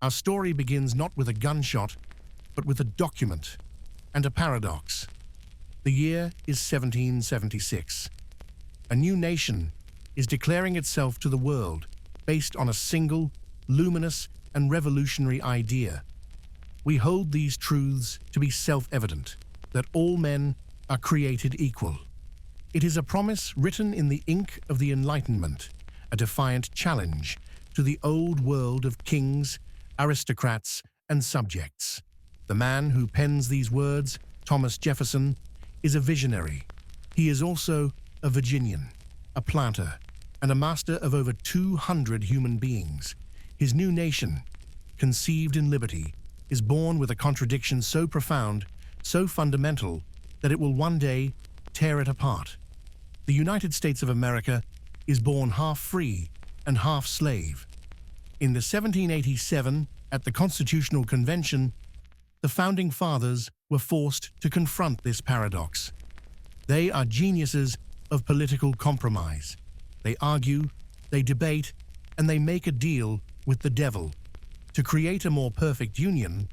Our story begins not with a gunshot, but with a document and a paradox. The year is 1776. A new nation is declaring itself to the world based on a single, luminous, and revolutionary idea. We hold these truths to be self-evident, that all men are created equal. It is a promise written in the ink of the Enlightenment, a defiant challenge to the old world of kings, aristocrats, and subjects. The man who pens these words, Thomas Jefferson, is a visionary. He is also a Virginian, a planter, and a master of over 200 human beings. His new nation, conceived in liberty, is born with a contradiction so profound, so fundamental, that it will one day tear it apart. The United States of America is born half free and half slave. In the 1787, at the Constitutional Convention, the Founding Fathers were forced to confront this paradox. They are geniuses of political compromise. They argue, they debate, and they make a deal with the devil. To create a more perfect union,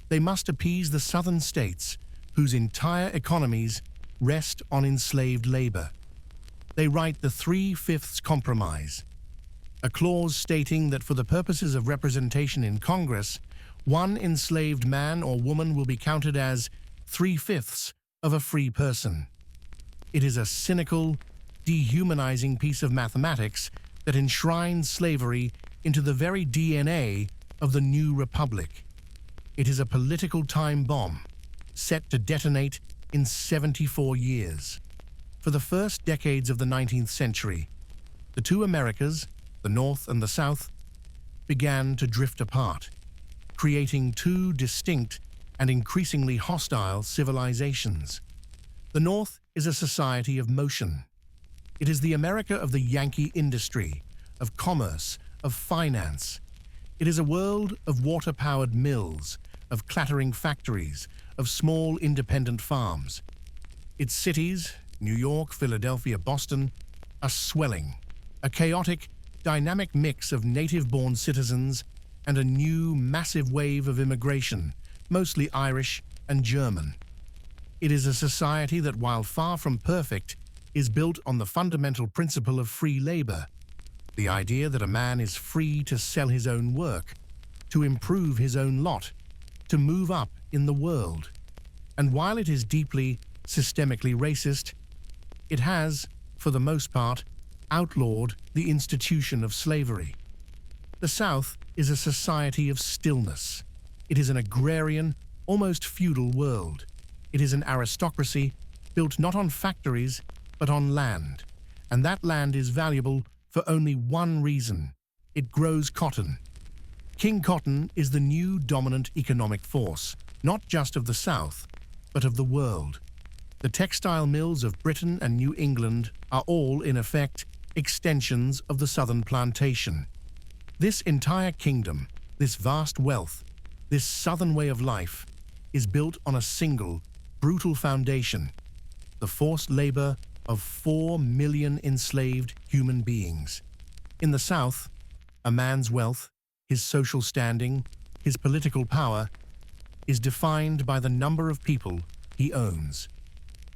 they must appease the southern states, whose entire economies rest on enslaved labor. They write the 3/5 Compromise, a clause stating that for the purposes of representation in Congress, one enslaved man or woman will be counted as 3/5 of a free person. It is a cynical, dehumanizing piece of mathematics that enshrines slavery into the very DNA of the new republic. It is a political time bomb, set to detonate in 74 years. For the first decades of the 19th century, the two Americas, the North and the South, began to drift apart, creating two distinct and increasingly hostile civilizations. The North is a society of motion. It is the America of the Yankee industry, of commerce, of finance. It is a world of water-powered mills, of clattering factories, of small independent farms. Its cities, New York, Philadelphia, Boston, are swelling, a chaotic, dynamic mix of native-born citizens and a new, massive wave of immigration, mostly Irish and German. It is a society that, while far from perfect, is built on the fundamental principle of free labor, the idea that a man is free to sell his own work, to improve his own lot, to move up in the world. And while it is deeply, systemically racist, it has, for the most part, outlawed the institution of slavery. The South is a society of stillness. It is an agrarian, almost feudal world. It is an aristocracy built not on factories, but on land. And that land is valuable for only one reason: it grows cotton. King Cotton is the new dominant economic force, not just of the South, but of the world. The textile mills of Britain and New England are all, in effect, extensions of the southern plantation. This entire kingdom, this vast wealth, this southern way of life, is built on a single, brutal foundation: the forced labor of 4 million enslaved human beings. In the South, a man's wealth, his social standing, his political power, is defined by the number of people he owns.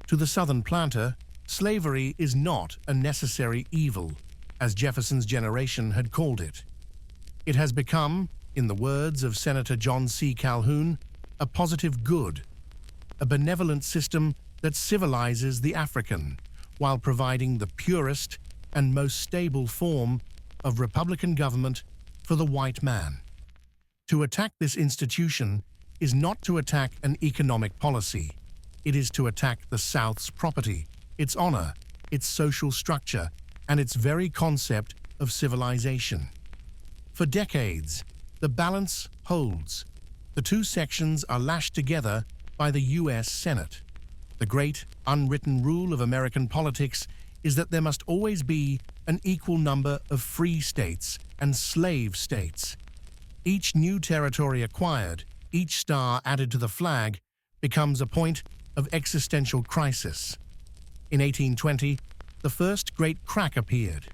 To the Southern planter, slavery is not a necessary evil, as Jefferson's generation had called it. It has become, in the words of Senator John C. Calhoun, a positive good, a benevolent system that civilizes the African, while providing the purest and most stable form of Republican government for the white man. To attack this institution is not to attack an economic policy. It is to attack the South's property, its honor, its social structure, and its very concept of civilization. For decades, the balance holds. The two sections are lashed together by the U.S. Senate. The great, unwritten rule of American politics is that there must always be an equal number of free states and slave states. Each new territory acquired, each star added to the flag, becomes a point of existential crisis. In 1820, the first great crack appeared.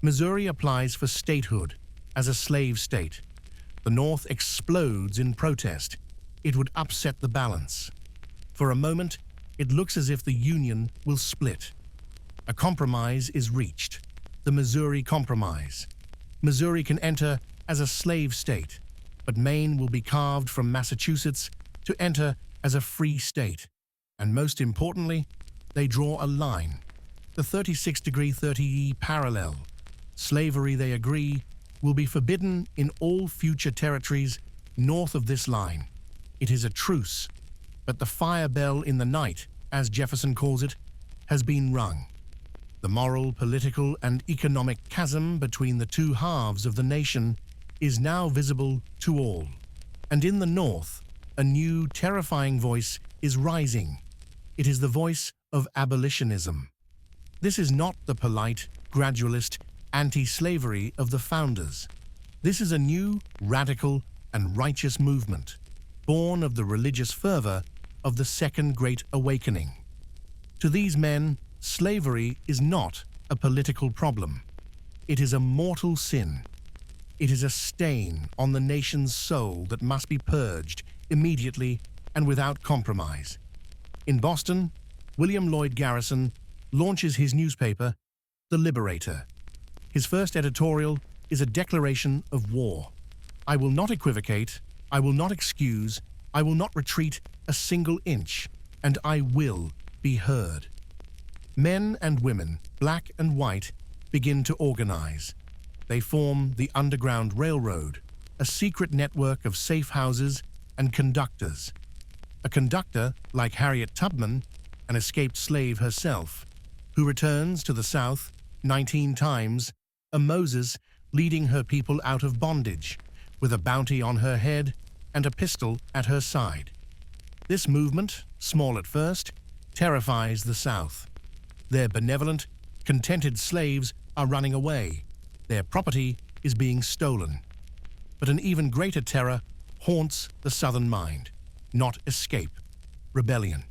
Missouri applies for statehood as a slave state. The North explodes in protest. It would upset the balance. For a moment, it looks as if the Union will split. A compromise is reached, the Missouri Compromise. Missouri can enter as a slave state, but Maine will be carved from Massachusetts to enter as a free state. And most importantly, they draw a line, the 36° 30' parallel. Slavery, they agree, will be forbidden in all future territories north of this line. It is a truce, but the fire bell in the night, as Jefferson calls it, has been rung. The moral, political, and economic chasm between the two halves of the nation is now visible to all. And in the North, a new, terrifying voice is rising. It is the voice of abolitionism. This is not the polite, gradualist, anti-slavery of the founders. This is a new, radical, and righteous movement, born of the religious fervor of the Second Great Awakening. To these men, slavery is not a political problem. It is a mortal sin. It is a stain on the nation's soul that must be purged immediately and without compromise. In Boston, William Lloyd Garrison launches his newspaper, The Liberator. His first editorial is a declaration of war. I will not equivocate, I will not excuse, I will not retreat a single inch, and I will be heard. Men and women, black and white, begin to organize. They form the Underground Railroad, a secret network of safe houses and conductors. A conductor, like Harriet Tubman, an escaped slave herself, who returns to the South 19 times, a Moses leading her people out of bondage, with a bounty on her head and a pistol at her side. This movement, small at first, terrifies the South. Their benevolent, contented slaves are running away. Their property is being stolen. But an even greater terror haunts the Southern mind. Not escape, rebellion.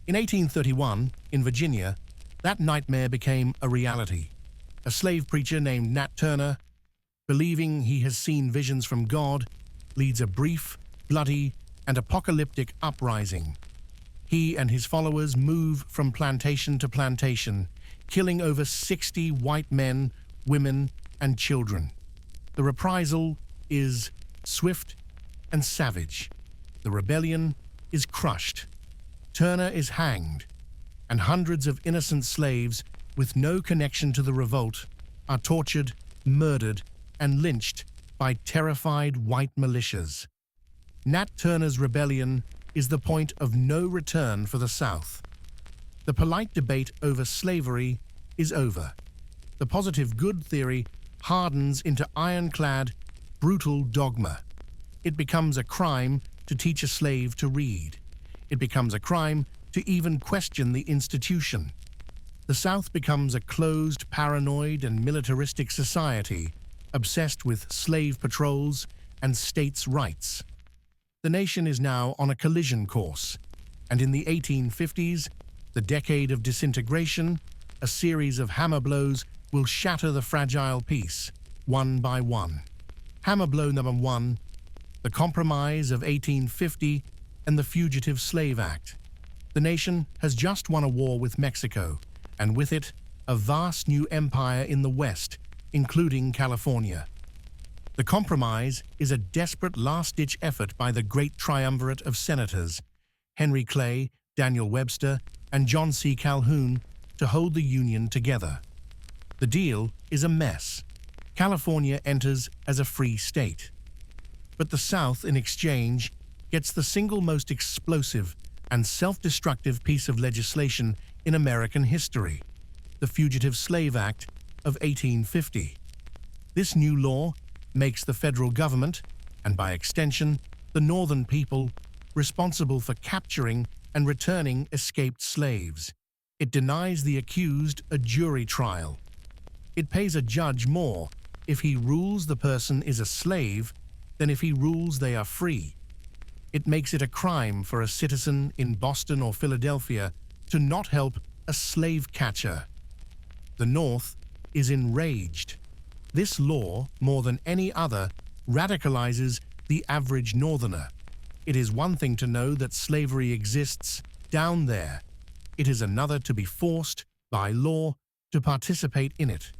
In 1831, in Virginia, that nightmare became a reality. A slave preacher named Nat Turner, believing he has seen visions from God, leads a brief, bloody, and apocalyptic uprising. He and his followers move from plantation to plantation, killing over 60 white men, women, and children. The reprisal is swift and savage. The rebellion is crushed. Turner is hanged, and hundreds of innocent slaves with no connection to the revolt are tortured, murdered, and lynched by terrified white militias. Nat Turner's rebellion is the point of no return for the South. The polite debate over slavery is over. The positive good theory hardens into ironclad, brutal dogma. It becomes a crime to teach a slave to read. It becomes a crime to even question the institution. The South becomes a closed, paranoid, and militaristic society, obsessed with slave patrols and states' rights. The nation is now on a collision course, and in the 1850s, the decade of disintegration, a series of hammer blows will shatter the fragile peace, one by one. Hammer blow number one, the Compromise of 1850 and the Fugitive Slave Act. The nation has just won a war with Mexico, and with it, a vast new empire in the West, including California. The Compromise is a desperate last-ditch effort by the great triumvirate of senators, Henry Clay, Daniel Webster, and John C. Calhoun, to hold the Union together. The deal is a mess. California enters as a free state. But the South, in exchange, gets the single most explosive and self-destructive piece of legislation in American history, the Fugitive Slave Act of 1850. This new law makes the federal government, and by extension, the Northern people, responsible for capturing and returning escaped slaves. It denies the accused a jury trial. It pays a judge more if he rules the person is a slave than if he rules they are free. It makes it a crime for a citizen in Boston or Philadelphia to not help a slave catcher. The North is enraged. This law, more than any other, radicalizes the average northerner. It is one thing to know that slavery exists down there. It is another to be forced, by law, to participate in it.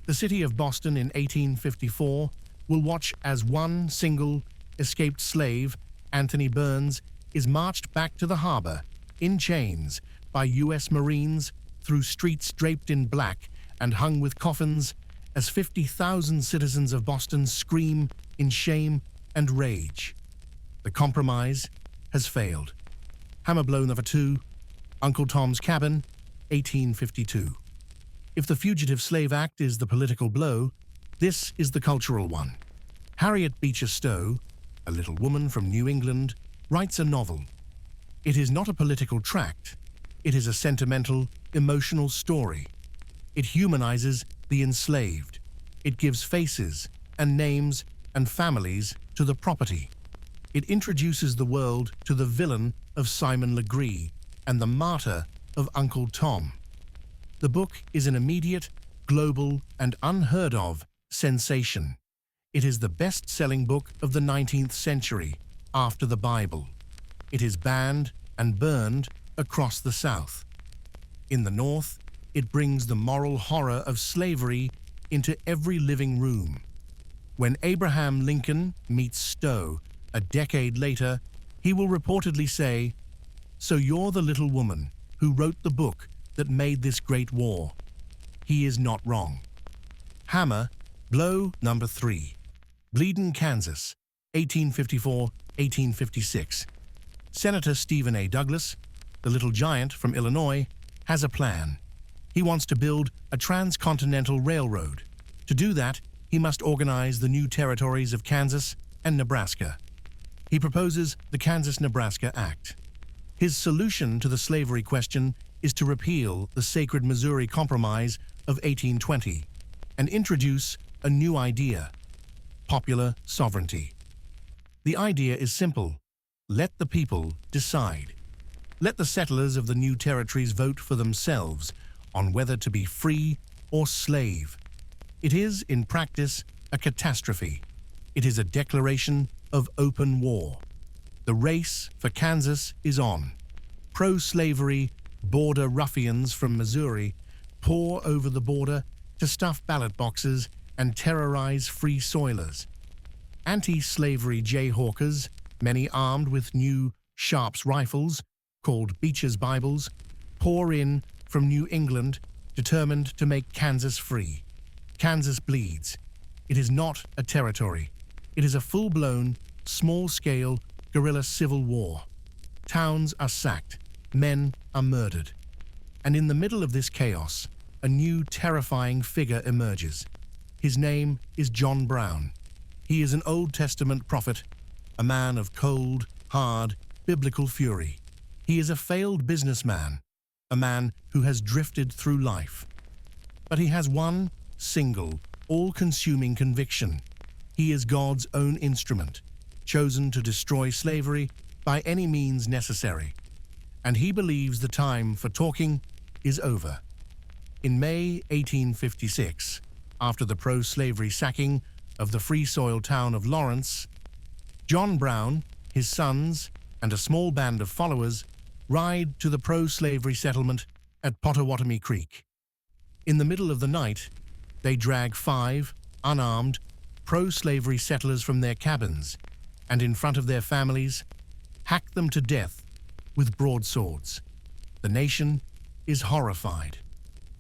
The city of Boston in 1854 will watch as one single escaped slave, Anthony Burns, is marched back to the harbor in chains by U.S. Marines through streets draped in black and hung with coffins as 50,000 citizens of Boston scream in shame and rage. The compromise has failed. Hammer blow number 2, Uncle Tom's Cabin, 1852. If the Fugitive Slave Act is the political blow, this is the cultural one. Harriet Beecher Stowe, a little woman from New England, writes a novel. It is not a political tract. It is a sentimental, emotional story. It humanizes the enslaved. It gives faces and names and families to the property. It introduces the world to the villain of Simon Legree and the martyr of Uncle Tom. The book is an immediate, global, and unheard of sensation. It is the best-selling book of the 19th century, after the Bible. It is banned and burned across the South. In the North, it brings the moral horror of slavery into every living room. When Abraham Lincoln meets Stowe a decade later, he will reportedly say, "So you're the little woman who wrote the book that made this great war." He is not wrong. Hammer blow number 3, Bleedin', Kansas, 1854-1856. Senator Stephen A. Douglas, the little giant from Illinois, has a plan. He wants to build a transcontinental railroad. To do that, he must organize the new territories of Kansas and Nebraska. He proposes the Kansas-Nebraska Act. His solution to the slavery question is to repeal the sacred Missouri Compromise of 1820 and introduce a new idea: popular sovereignty. The idea is simple. Let the people decide. Let the settlers of the new territories vote for themselves on whether to be free or slave. It is, in practice, a catastrophe. It is a declaration of open war. The race for Kansas is on. Pro-slavery border ruffians from Missouri pour over the border to stuff ballot boxes and terrorize free soilers. Anti-slavery jayhawkers, many armed with new Sharps rifles, called Beecher's Bibles, pour in from New England, determined to make Kansas free. Kansas bleeds. It is not a territory. It is a full-blown, small-scale guerrilla civil war. Towns are sacked. Men are murdered. And in the middle of this chaos, a new terrifying figure emerges. His name is John Brown. He is an Old Testament prophet, a man of cold, hard, biblical fury. He is a failed businessman, a man who has drifted through life. But he has one single, all-consuming conviction. He is God's own instrument, chosen to destroy slavery by any means necessary. And he believes the time for talking is over. In May 1856, after the pro-slavery sacking of the Free Soil town of Lawrence, John Brown, his sons, and a small band of followers ride to the pro-slavery settlement at Pottawatomie Creek. In the middle of the night, they drag 5 unarmed pro-slavery settlers from their cabins and, in front of their families, hack them to death with broadswords. The nation is horrified.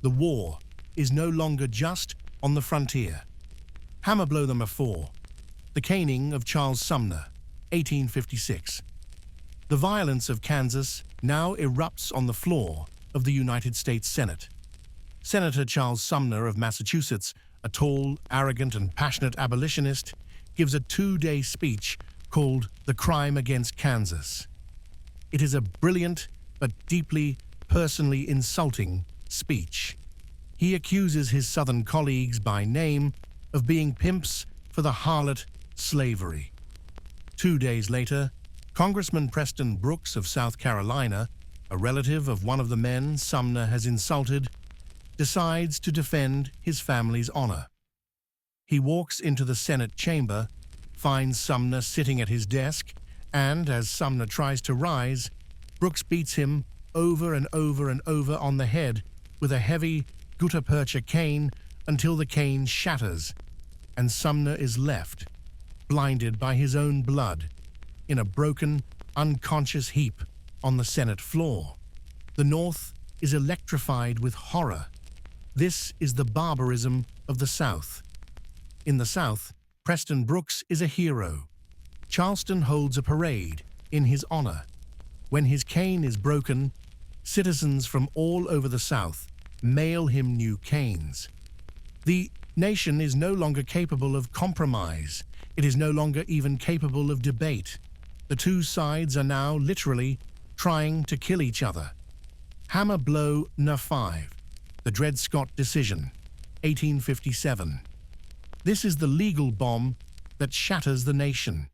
The war is no longer just on the frontier. Hammer blow number 4, the caning of Charles Sumner, 1856. The violence of Kansas now erupts on the floor of the United States Senate. Senator Charles Sumner of Massachusetts, a tall, arrogant, and passionate abolitionist, gives a 2-day speech called The Crime Against Kansas. It is a brilliant but deeply, personally insulting speech. He accuses his Southern colleagues by name of being pimps for the harlot slavery. 2 days later, Congressman Preston Brooks of South Carolina, a relative of one of the men Sumner has insulted, decides to defend his family's honor. He walks into the Senate chamber finds Sumner sitting at his desk, and as Sumner tries to rise, Brooks beats him over and over and over on the head with a heavy gutta percha cane until the cane shatters, and Sumner is left, blinded by his own blood, in a broken, unconscious heap on the Senate floor. The North is electrified with horror. This is the barbarism of the South. In the South, Preston Brooks is a hero. Charleston holds a parade in his honor. When his cane is broken, citizens from all over the South mail him new canes. The nation is no longer capable of compromise. It is no longer even capable of debate. The two sides are now literally trying to kill each other. Hammer Blow No. 5, the Dred Scott Decision, 1857. This is the legal bomb that shatters the nation.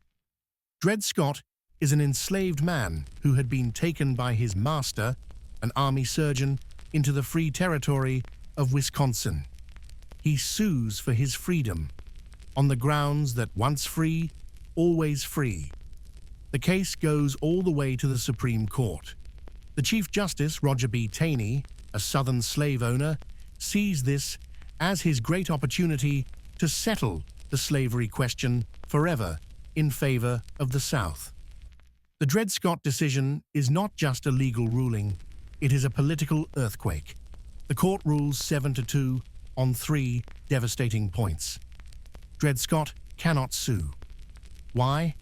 Dred Scott is an enslaved man who had been taken by his master, an army surgeon, into the free territory of Wisconsin. He sues for his freedom on the grounds that once free, always free. The case goes all the way to the Supreme Court. The Chief Justice, Roger B. Taney, a Southern slave owner, sees this as his great opportunity to settle the slavery question forever in favor of the South. The Dred Scott decision is not just a legal ruling, it is a political earthquake. The court rules 7-2 on 3 devastating points. Dred Scott cannot sue. Why?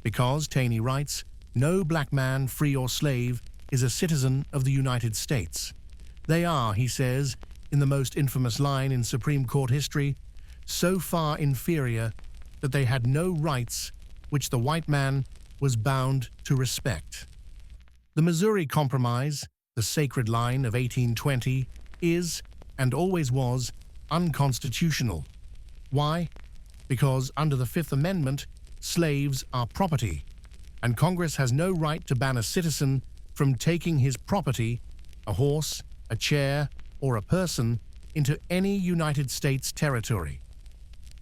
Because, Taney writes, no black man, free or slave, is a citizen of the United States. They are, he says, in the most infamous line in Supreme Court history, so far inferior that they had no rights which the white man was bound to respect. The Missouri Compromise, the sacred line of 1820, is, and always was, unconstitutional. Why? Because under the Fifth Amendment, slaves are property, and Congress has no right to ban a citizen from taking his property, a horse, a chair, or a person, into any United States territory.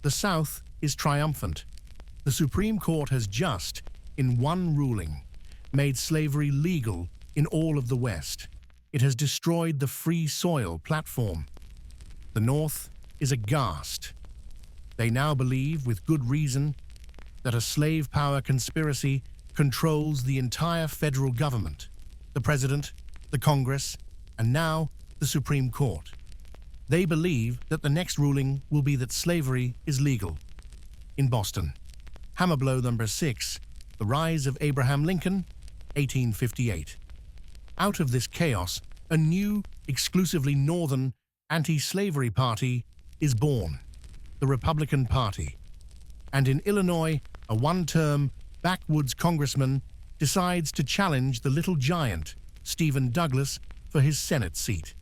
The South is triumphant. The Supreme Court has just, in one ruling, made slavery legal in all of the West. It has destroyed the free soil platform. The North is aghast. They now believe, with good reason, that a slave power conspiracy controls the entire federal government, the President, the Congress, and now the Supreme Court. They believe that the next ruling will be that slavery is legal. In Boston, Hammer Blow No. 6, The Rise of Abraham Lincoln, 1858. Out of this chaos, a new, exclusively Northern, anti-slavery party is born, the Republican Party. And in Illinois, a one-term, backwoods congressman decides to challenge the little giant, Stephen Douglas, for his Senate seat.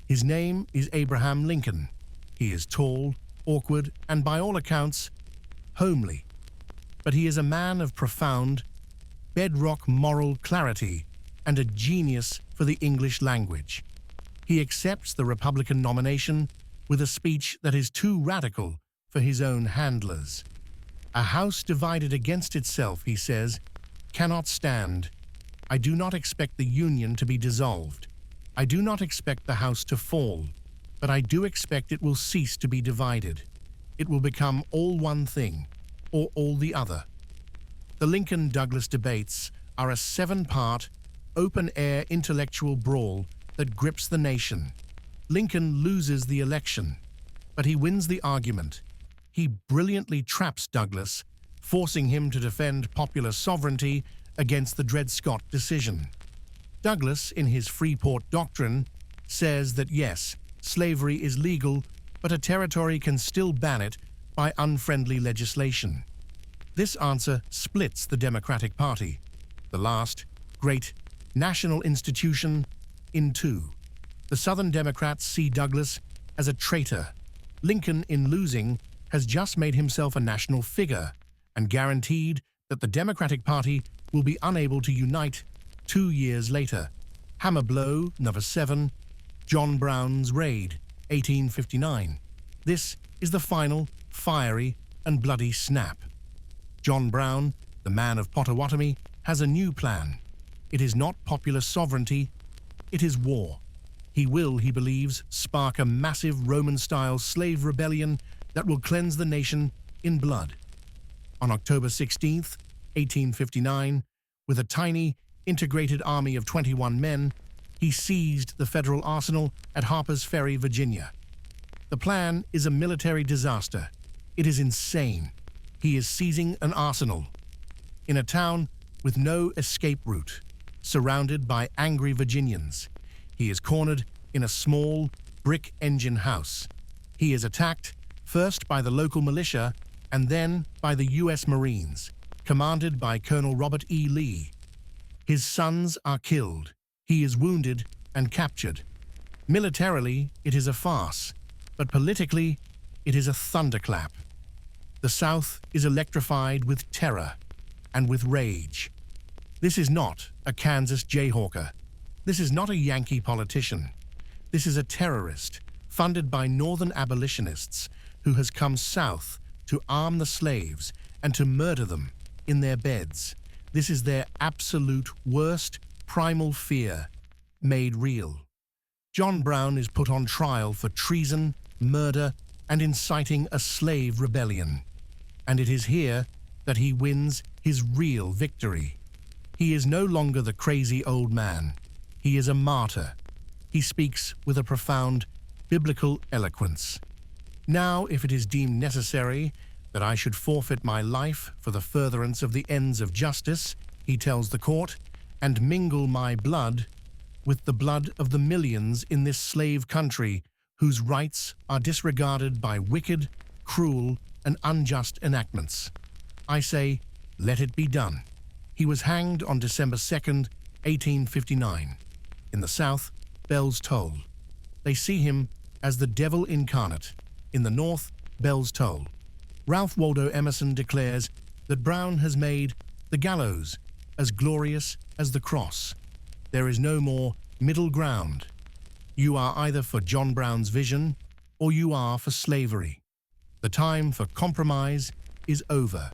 His name is Abraham Lincoln. He is tall, awkward, and by all accounts, homely. But he is a man of profound, bedrock moral clarity and a genius for the English language. He accepts the Republican nomination with a speech that is too radical for his own handlers. A house divided against itself, he says, cannot stand. I do not expect the Union to be dissolved. I do not expect the house to fall, but I do expect it will cease to be divided. It will become all one thing, or all the other. The Lincoln-Douglas debates are a 7-part, open-air intellectual brawl that grips the nation. Lincoln loses the election, but he wins the argument. He brilliantly traps Douglas, forcing him to defend popular sovereignty against the Dred Scott decision. Douglas, in his Freeport Doctrine, says that yes, slavery is legal, but a territory can still ban it by unfriendly legislation. This answer splits the Democratic Party, the last great national institution, in two. The Southern Democrats see Douglas as a traitor. Lincoln, in losing, has just made himself a national figure and guaranteed that the Democratic Party will be unable to unite 2 years later. Hammer Blow No. 7, John Brown's Raid, 1859. This is the final, fiery, and bloody snap. John Brown, the man of Potawatomi, has a new plan. It is not popular sovereignty, it is war. He will, he believes, spark a massive Roman-style slave rebellion that will cleanse the nation in blood. On October 16th, 1859, with a tiny, integrated army of 21 men, he seized the federal arsenal at Harper's Ferry, Virginia. The plan is a military disaster. It is insane. He is seizing an arsenal in a town with no escape route, surrounded by angry Virginians. He is cornered in a small, brick engine house. He is attacked first by the local militia and then by the U.S. Marines, commanded by Colonel Robert E. Lee. His sons are killed. He is wounded and captured. Militarily, it is a farce, but politically, it is a thunderclap. The South is electrified with terror and with rage. This is not a Kansas Jayhawker. This is not a Yankee politician. This is a terrorist funded by Northern abolitionists who has come south to arm the slaves and to murder them in their beds. This is their absolute worst primal fear made real. John Brown is put on trial for treason, murder, and inciting a slave rebellion. And it is here that he wins his real victory. He is no longer the crazy old man. He is a martyr. He speaks with a profound biblical eloquence. Now, if it is deemed necessary that I should forfeit my life for the furtherance of the ends of justice, he tells the court, and mingle my blood with the blood of the millions in this slave country whose rights are disregarded by wicked, cruel, and unjust enactments. I say, let it be done. He was hanged on December 2nd, 1859. In the South, bells toll. They see him as the devil incarnate. In the North, bells toll. Ralph Waldo Emerson declares that Brown has made the gallows as glorious as the cross. There is no more middle ground. You are either for John Brown's vision or you are for slavery. The time for compromise is over.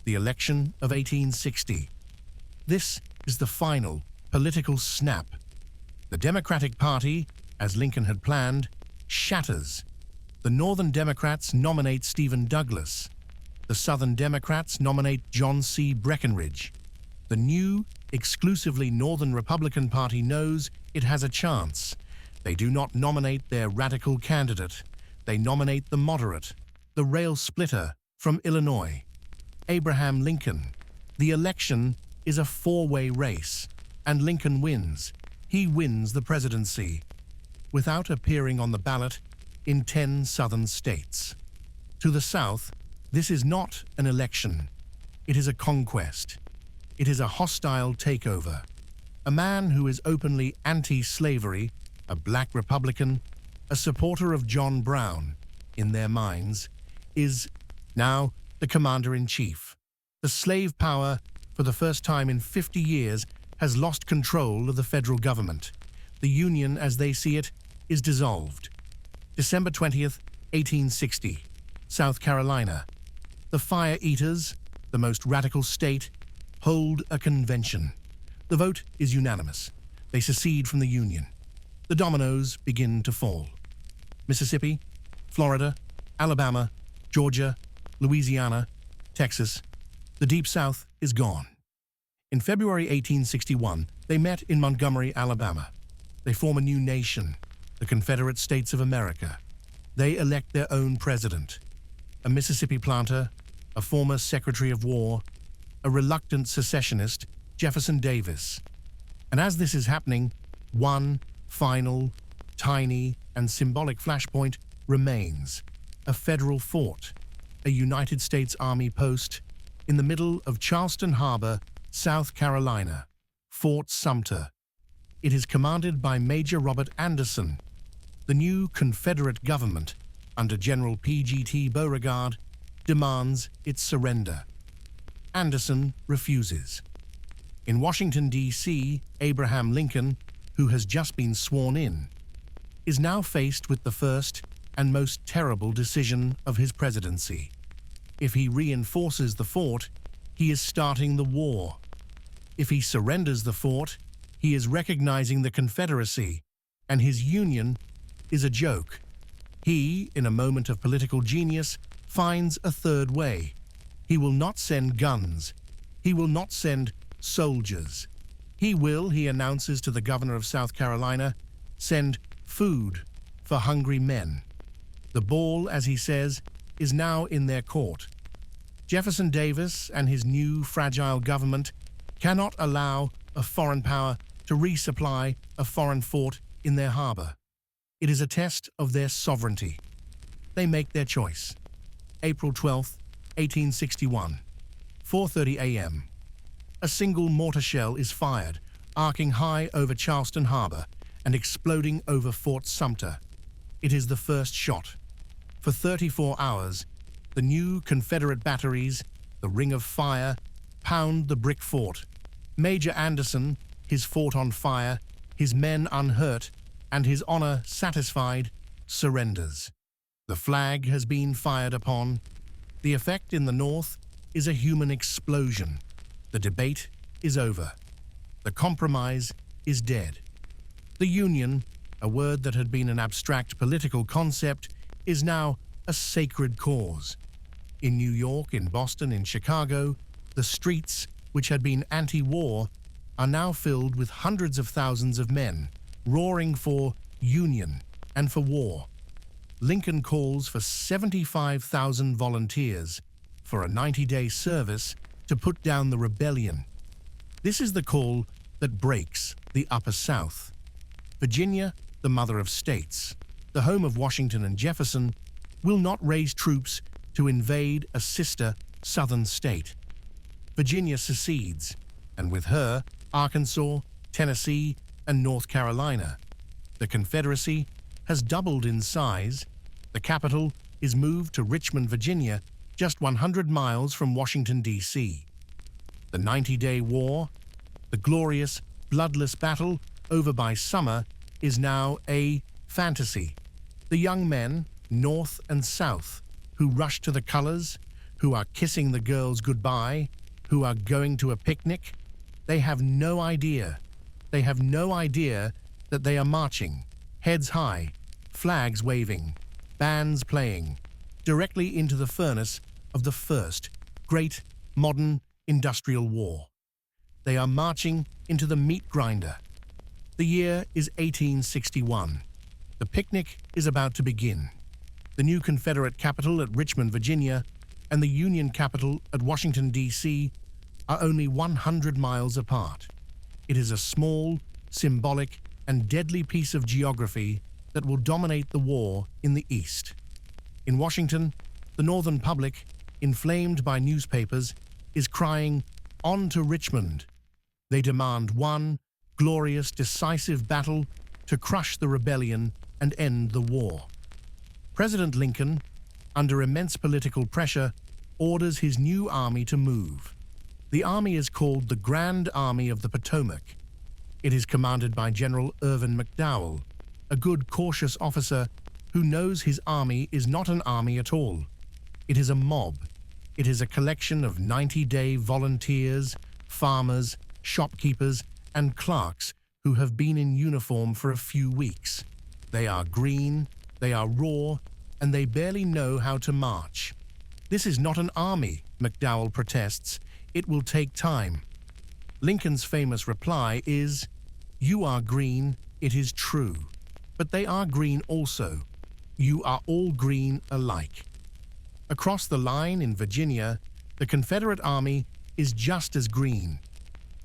The election of 1860. This is the final political snap. The Democratic Party, as Lincoln had planned, shatters. The Northern Democrats nominate Stephen Douglas. The Southern Democrats nominate John C. Breckinridge. The new, exclusively Northern Republican Party knows it has a chance. They do not nominate their radical candidate. They nominate the moderate, the rail splitter from Illinois, Abraham Lincoln. The election is a four-way race, and Lincoln wins. He wins the presidency without appearing on the ballot in 10 southern states. To the South, this is not an election. It is a conquest. It is a hostile takeover. A man who is openly anti-slavery, a black Republican, a supporter of John Brown, in their minds, is now the commander-in-chief. The slave power, for the first time in 50 years, has lost control of the federal government. The Union, as they see it, is dissolved. December 20th, 1860, South Carolina. The Fire Eaters, the most radical state, hold a convention. The vote is unanimous. They secede from the Union. The dominoes begin to fall. Mississippi, Florida, Alabama, Georgia, Louisiana, Texas. The Deep South is gone. In February 1861, they met in Montgomery, Alabama. They form a new nation, the Confederate States of America. They elect their own president, a Mississippi planter, a former Secretary of War, a reluctant secessionist, Jefferson Davis. And as this is happening, one final, tiny, and symbolic flashpoint remains: a federal fort, a United States Army post in the middle of Charleston Harbor, South Carolina, Fort Sumter. It is commanded by Major Robert Anderson. The new Confederate government, under General P.G.T. Beauregard, demands its surrender. Anderson refuses. In Washington, D.C., Abraham Lincoln, who has just been sworn in, is now faced with the first and most terrible decision of his presidency. If he reinforces the fort, he is starting the war. If he surrenders the fort, he is recognizing the Confederacy, and his Union is a joke. He, in a moment of political genius, finds a third way. He will not send guns. He will not send soldiers. He will, he announces to the governor of South Carolina, send food for hungry men. The ball, as he says, is now in their court. Jefferson Davis and his new fragile government cannot allow a foreign power to resupply a foreign fort in their harbor. It is a test of their sovereignty. They make their choice. April 12, 1861, 4:30 a.m. A single mortar shell is fired, arcing high over Charleston Harbor and exploding over Fort Sumter. It is the first shot. For 34 hours, the new Confederate batteries, the Ring of Fire, pound the brick fort. Major Anderson, his fort on fire, his men unhurt, and his honor satisfied, surrenders. The flag has been fired upon. The effect in the North is a human explosion. The debate is over. The compromise is dead. The Union, a word that had been an abstract political concept, is now a sacred cause. In New York, in Boston, in Chicago, the streets, which had been anti-war, are now filled with hundreds of thousands of men, roaring for union and for war. Lincoln calls for 75,000 volunteers for a 90-day service to put down the rebellion. This is the call that breaks the Upper South. Virginia, the mother of states, the home of Washington and Jefferson, will not raise troops to invade a sister southern state. Virginia secedes, and with her, Arkansas, Tennessee, and North Carolina. The Confederacy has doubled in size. The capital is moved to Richmond, Virginia, just 100 miles from Washington, D.C. The 90-day war, the glorious, bloodless battle over by summer, is now a fantasy. The young men, North and South, who rush to the colors, who are kissing the girls goodbye, who are going to a picnic, they have no idea. They have no idea that they are marching, heads high, flags waving, bands playing, directly into the furnace of the first great modern industrial war. They are marching into the meat grinder. The year is 1861. The picnic is about to begin. The new Confederate capital at Richmond, Virginia, and the Union capital at Washington, D.C. are only 100 miles apart. It is a small, symbolic, and deadly piece of geography that will dominate the war in the East. In Washington, the Northern public, inflamed by newspapers, is crying, "On to Richmond." They demand one glorious, decisive battle to crush the rebellion and end the war. President Lincoln, under immense political pressure, orders his new army to move. The army is called the Grand Army of the Potomac. It is commanded by General Irvin McDowell, a good, cautious officer who knows his army is not an army at all. It is a mob. It is a collection of 90-day volunteers, farmers, shopkeepers, and clerks who have been in uniform for a few weeks. They are green, they are raw, and they barely know how to march. This is not an army, McDowell protests. It will take time. Lincoln's famous reply is, "You are green, it is true. But they are green also. You are all green alike." Across the line in Virginia, the Confederate Army is just as green.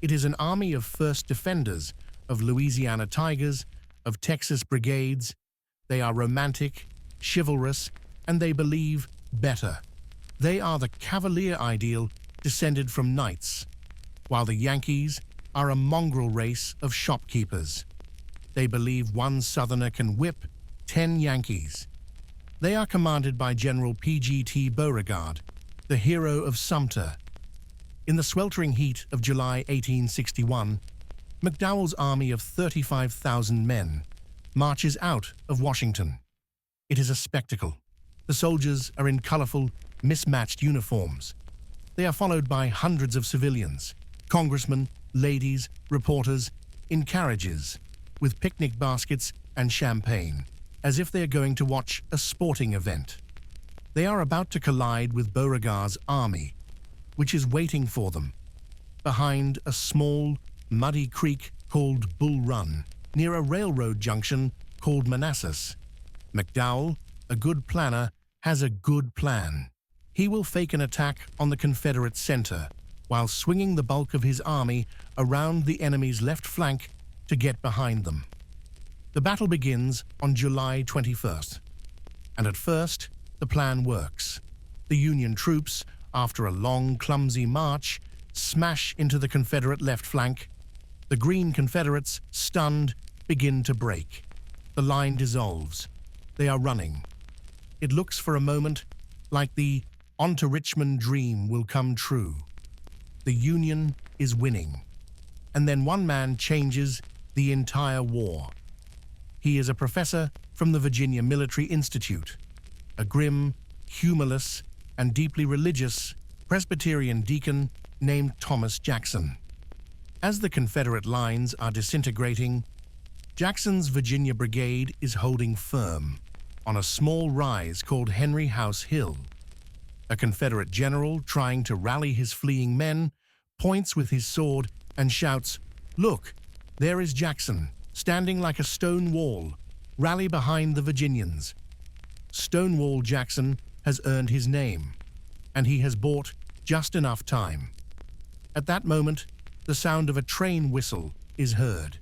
It is an army of first defenders, of Louisiana Tigers, of Texas Brigades. They are romantic, chivalrous, and they believe better. They are the cavalier ideal descended from knights, while the Yankees are a mongrel race of shopkeepers. They believe one Southerner can whip 10 Yankees. They are commanded by General P.G.T. Beauregard, the hero of Sumter. In the sweltering heat of July 1861, McDowell's army of 35,000 men marches out of Washington. It is a spectacle. The soldiers are in colorful, mismatched uniforms. They are followed by hundreds of civilians, congressmen, ladies, reporters, in carriages, with picnic baskets and champagne, as if they are going to watch a sporting event. They are about to collide with Beauregard's army, which is waiting for them, behind a small, muddy creek called Bull Run, near a railroad junction called Manassas. McDowell, a good planner, has a good plan. He will fake an attack on the Confederate center while swinging the bulk of his army around the enemy's left flank to get behind them. The battle begins on July 21st, and at first, the plan works. The Union troops, after a long, clumsy march, smash into the Confederate left flank. The Green Confederates, stunned, begin to break. The line dissolves. They are running. It looks for a moment like the "on to Richmond" dream will come true. The Union is winning. And then one man changes the entire war. He is a professor from the Virginia Military Institute, a grim, humorless, and deeply religious Presbyterian deacon named Thomas Jackson. As the Confederate lines are disintegrating, Jackson's Virginia Brigade is holding firm on a small rise called Henry House Hill. A Confederate general, trying to rally his fleeing men, points with his sword and shouts, "Look, there is Jackson, standing like a stone wall. Rally behind the Virginians." Stonewall Jackson has earned his name, and he has bought just enough time. At that moment, the sound of a train whistle is heard.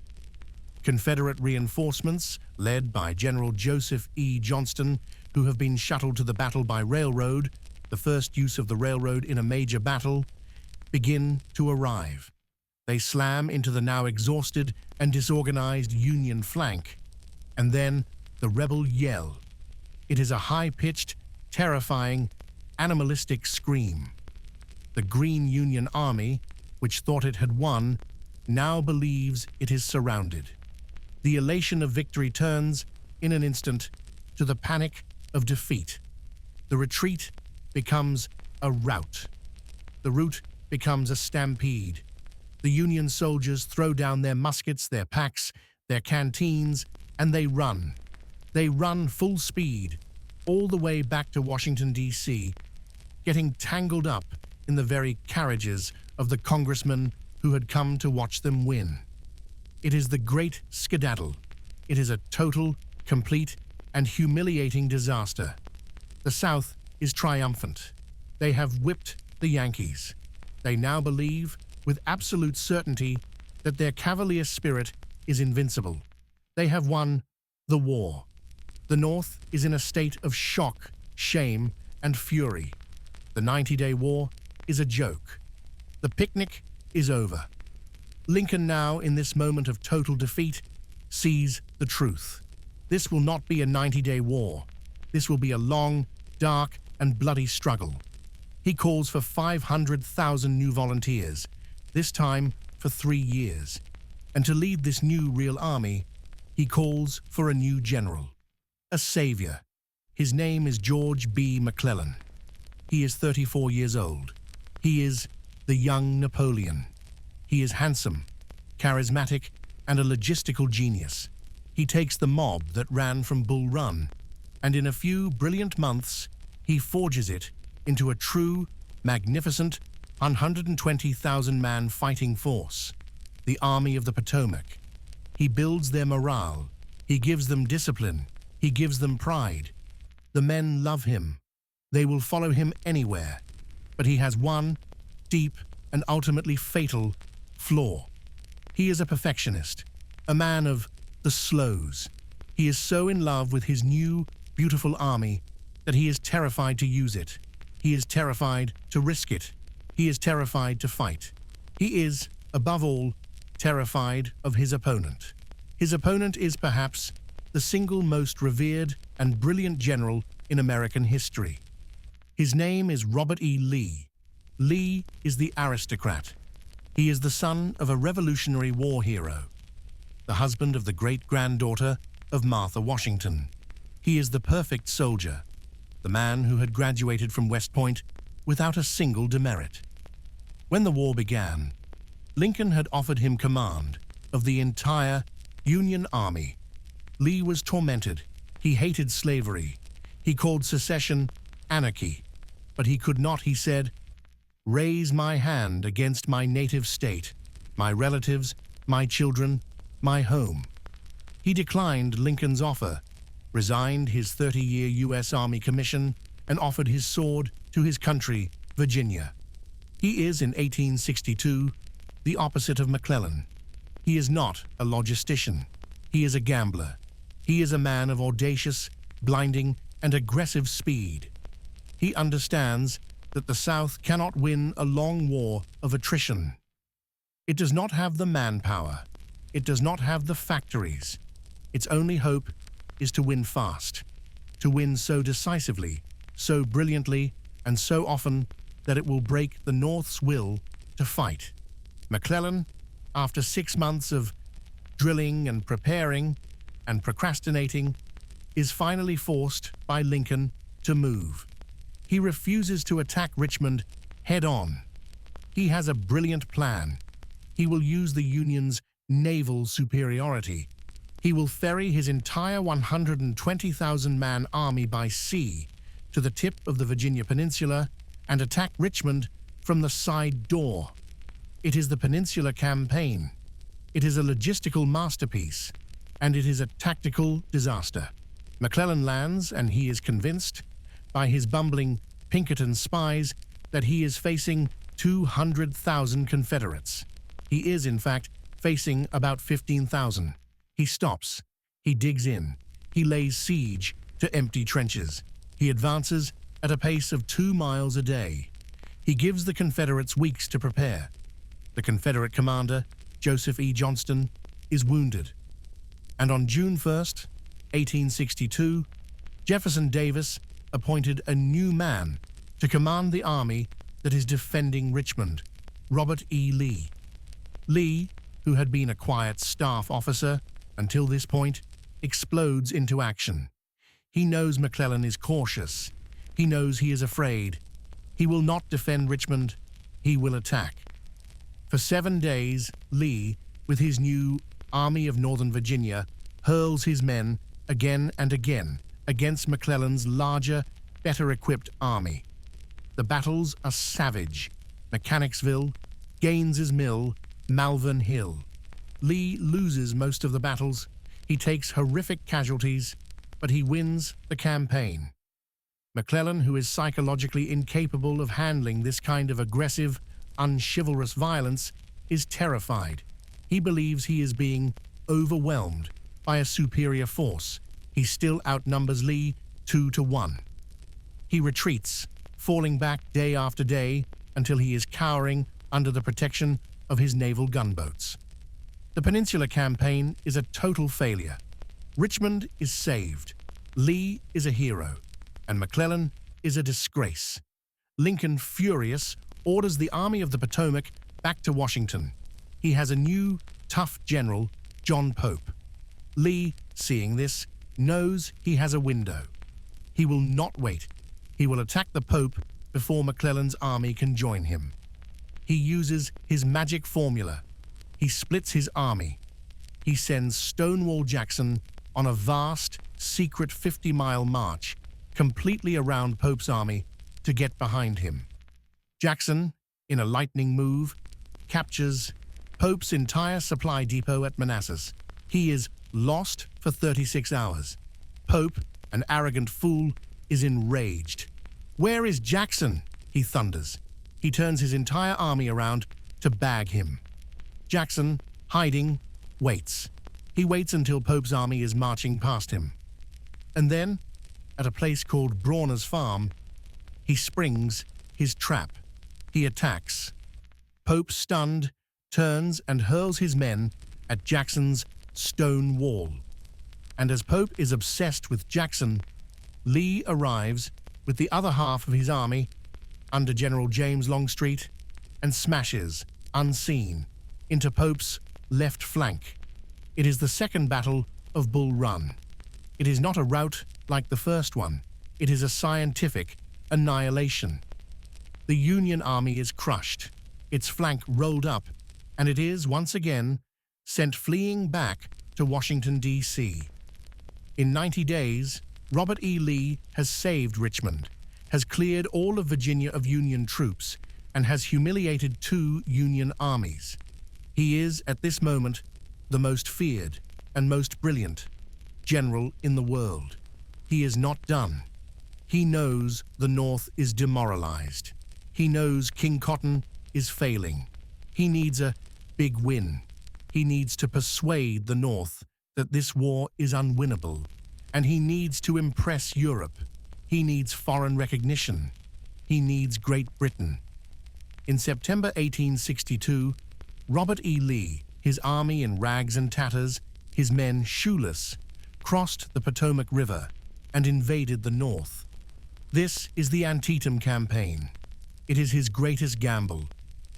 Confederate reinforcements, led by General Joseph E. Johnston, who have been shuttled to the battle by railroad, the first use of the railroad in a major battle, begin to arrive. They slam into the now exhausted and disorganized Union flank, and then the rebel yell. It is a high-pitched, terrifying, animalistic scream. The Green Union Army, which thought it had won, now believes it is surrounded. The elation of victory turns, in an instant, to the panic of defeat. The retreat becomes a rout. The rout becomes a stampede. The Union soldiers throw down their muskets, their packs, their canteens, and they run. They run full speed, all the way back to Washington, D.C., getting tangled up in the very carriages of the congressmen who had come to watch them win. It is the great skedaddle. It is a total, complete, and humiliating disaster. The South is triumphant. They have whipped the Yankees. They now believe, with absolute certainty, that their cavalier spirit is invincible. They have won the war. The North is in a state of shock, shame, and fury. The 90-day war is a joke. The picnic is over. Lincoln now, in this moment of total defeat, sees the truth. This will not be a 90-day war. This will be a long, dark, and bloody struggle. He calls for 500,000 new volunteers, this time for 3 years. And to lead this new real army, he calls for a new general, a savior. His name is George B. McClellan. He is 34 years old. He is the young Napoleon. He is handsome, charismatic, and a logistical genius. He takes the mob that ran from Bull Run, and in a few brilliant months, he forges it into a true, magnificent 120,000-man fighting force, the Army of the Potomac. He builds their morale. He gives them discipline. He gives them pride. The men love him. They will follow him anywhere. But he has one deep and ultimately fatal flaw. He is a perfectionist, a man of the slows. He is so in love with his new, beautiful army that he is terrified to use it. He is terrified to risk it. He is terrified to fight. He is, above all, terrified of his opponent. His opponent is perhaps the single most revered and brilliant general in American history. His name is Robert E. Lee. Lee is the aristocrat. He is the son of a Revolutionary War hero, the husband of the great-granddaughter of Martha Washington. He is the perfect soldier, the man who had graduated from West Point without a single demerit. When the war began, Lincoln had offered him command of the entire Union Army. Lee was tormented. He hated slavery. He called secession anarchy. But he could not, he said, raise my hand against my native state, my relatives, my children, my home. He declined Lincoln's offer, resigned his 30-year U.S. Army commission, and offered his sword to his country, Virginia. He is, in 1862, the opposite of McClellan. He is not a logistician. He is a gambler. He is a man of audacious, blinding, and aggressive speed. He understands that the South cannot win a long war of attrition. It does not have the manpower. It does not have the factories. Its only hope is to win fast, to win so decisively, so brilliantly, and so often that it will break the North's will to fight. McClellan, after 6 months of drilling and preparing and procrastinating, is finally forced by Lincoln to move. He refuses to attack Richmond head-on. He has a brilliant plan. He will use the Union's naval superiority. He will ferry his entire 120,000-man army by sea to the tip of the Virginia Peninsula and attack Richmond from the side door. It is the Peninsula Campaign. It is a logistical masterpiece, and it is a tactical disaster. McClellan lands, and he is convinced, by his bumbling Pinkerton spies, that he is facing 200,000 Confederates. He is, in fact, facing about 15,000. He stops. He digs in. He lays siege to empty trenches. He advances at a pace of 2 miles a day. He gives the Confederates weeks to prepare. The Confederate commander, Joseph E. Johnston, is wounded. And on June 1st, 1862, Jefferson Davis appointed a new man to command the army that is defending Richmond, Robert E. Lee. Lee, who had been a quiet staff officer until this point, explodes into action. He knows McClellan is cautious. He knows he is afraid. He will not defend Richmond. He will attack. For 7 days, Lee, with his new Army of Northern Virginia, hurls his men again and again against McClellan's larger, better-equipped army. The battles are savage. Mechanicsville, Gaines's Mill, Malvern Hill. Lee loses most of the battles. He takes horrific casualties, but he wins the campaign. McClellan, who is psychologically incapable of handling this kind of aggressive, unchivalrous violence, is terrified. He believes he is being overwhelmed by a superior force. He still outnumbers Lee 2-1. He retreats, falling back day after day until he is cowering under the protection of his naval gunboats. The Peninsula Campaign is a total failure. Richmond is saved. Lee is a hero, and McClellan is a disgrace. Lincoln, furious, orders the Army of the Potomac back to Washington. He has a new, tough general, John Pope. Lee, seeing this, knows he has a window. He will not wait. He will attack the Pope before McClellan's army can join him. He uses his magic formula. He splits his army. He sends Stonewall Jackson on a vast, secret 50-mile march completely around Pope's army to get behind him. Jackson, in a lightning move, captures Pope's entire supply depot at Manassas. He is lost for 36 hours. Pope, an arrogant fool, is enraged. "Where is Jackson?" he thunders. He turns his entire army around to bag him. Jackson, hiding, waits. He waits until Pope's army is marching past him. And then, at a place called Brawner's Farm, he springs his trap. He attacks. Pope, stunned, turns and hurls his men at Jackson's stone wall. And as Pope is obsessed with Jackson, Lee arrives with the other half of his army under General James Longstreet and smashes, unseen, into Pope's left flank. It is the second battle of Bull Run. It is not a rout like the first one. It is a scientific annihilation. The Union Army is crushed, its flank rolled up, and it is, once again, sent fleeing back to Washington, D.C. In 90 days, Robert E. Lee has saved Richmond, has cleared all of Virginia of Union troops, and has humiliated 2 Union armies. He is, at this moment, the most feared and most brilliant general in the world. He is not done. He knows the North is demoralized. He knows King Cotton is failing. He needs a big win. He needs to persuade the North that this war is unwinnable, and he needs to impress Europe. He needs foreign recognition. He needs Great Britain. In September 1862, Robert E. Lee, his army in rags and tatters, his men shoeless, crossed the Potomac River and invaded the North. This is the Antietam Campaign. It is his greatest gamble.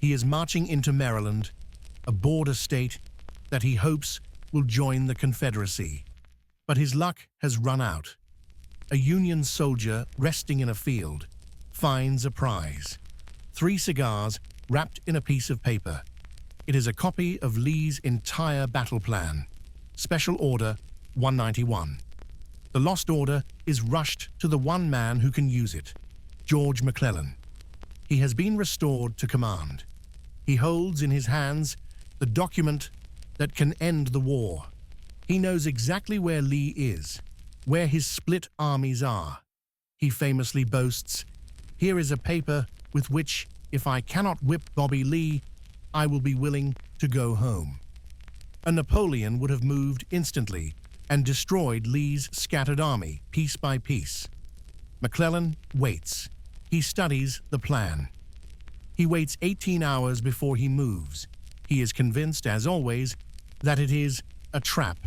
He is marching into Maryland, a border state that he hopes will join the Confederacy. But his luck has run out. A Union soldier resting in a field finds a prize. 3 cigars wrapped in a piece of paper. It is a copy of Lee's entire battle plan. Special Order 191. The lost order is rushed to the one man who can use it, George McClellan. He has been restored to command. He holds in his hands the document that can end the war. He knows exactly where Lee is, where his split armies are. He famously boasts, "Here is a paper with which, if I cannot whip Bobby Lee, I will be willing to go home." A Napoleon would have moved instantly and destroyed Lee's scattered army piece by piece. McClellan waits. He studies the plan. He waits 18 hours before he moves. He is convinced, as always, that it is a trap.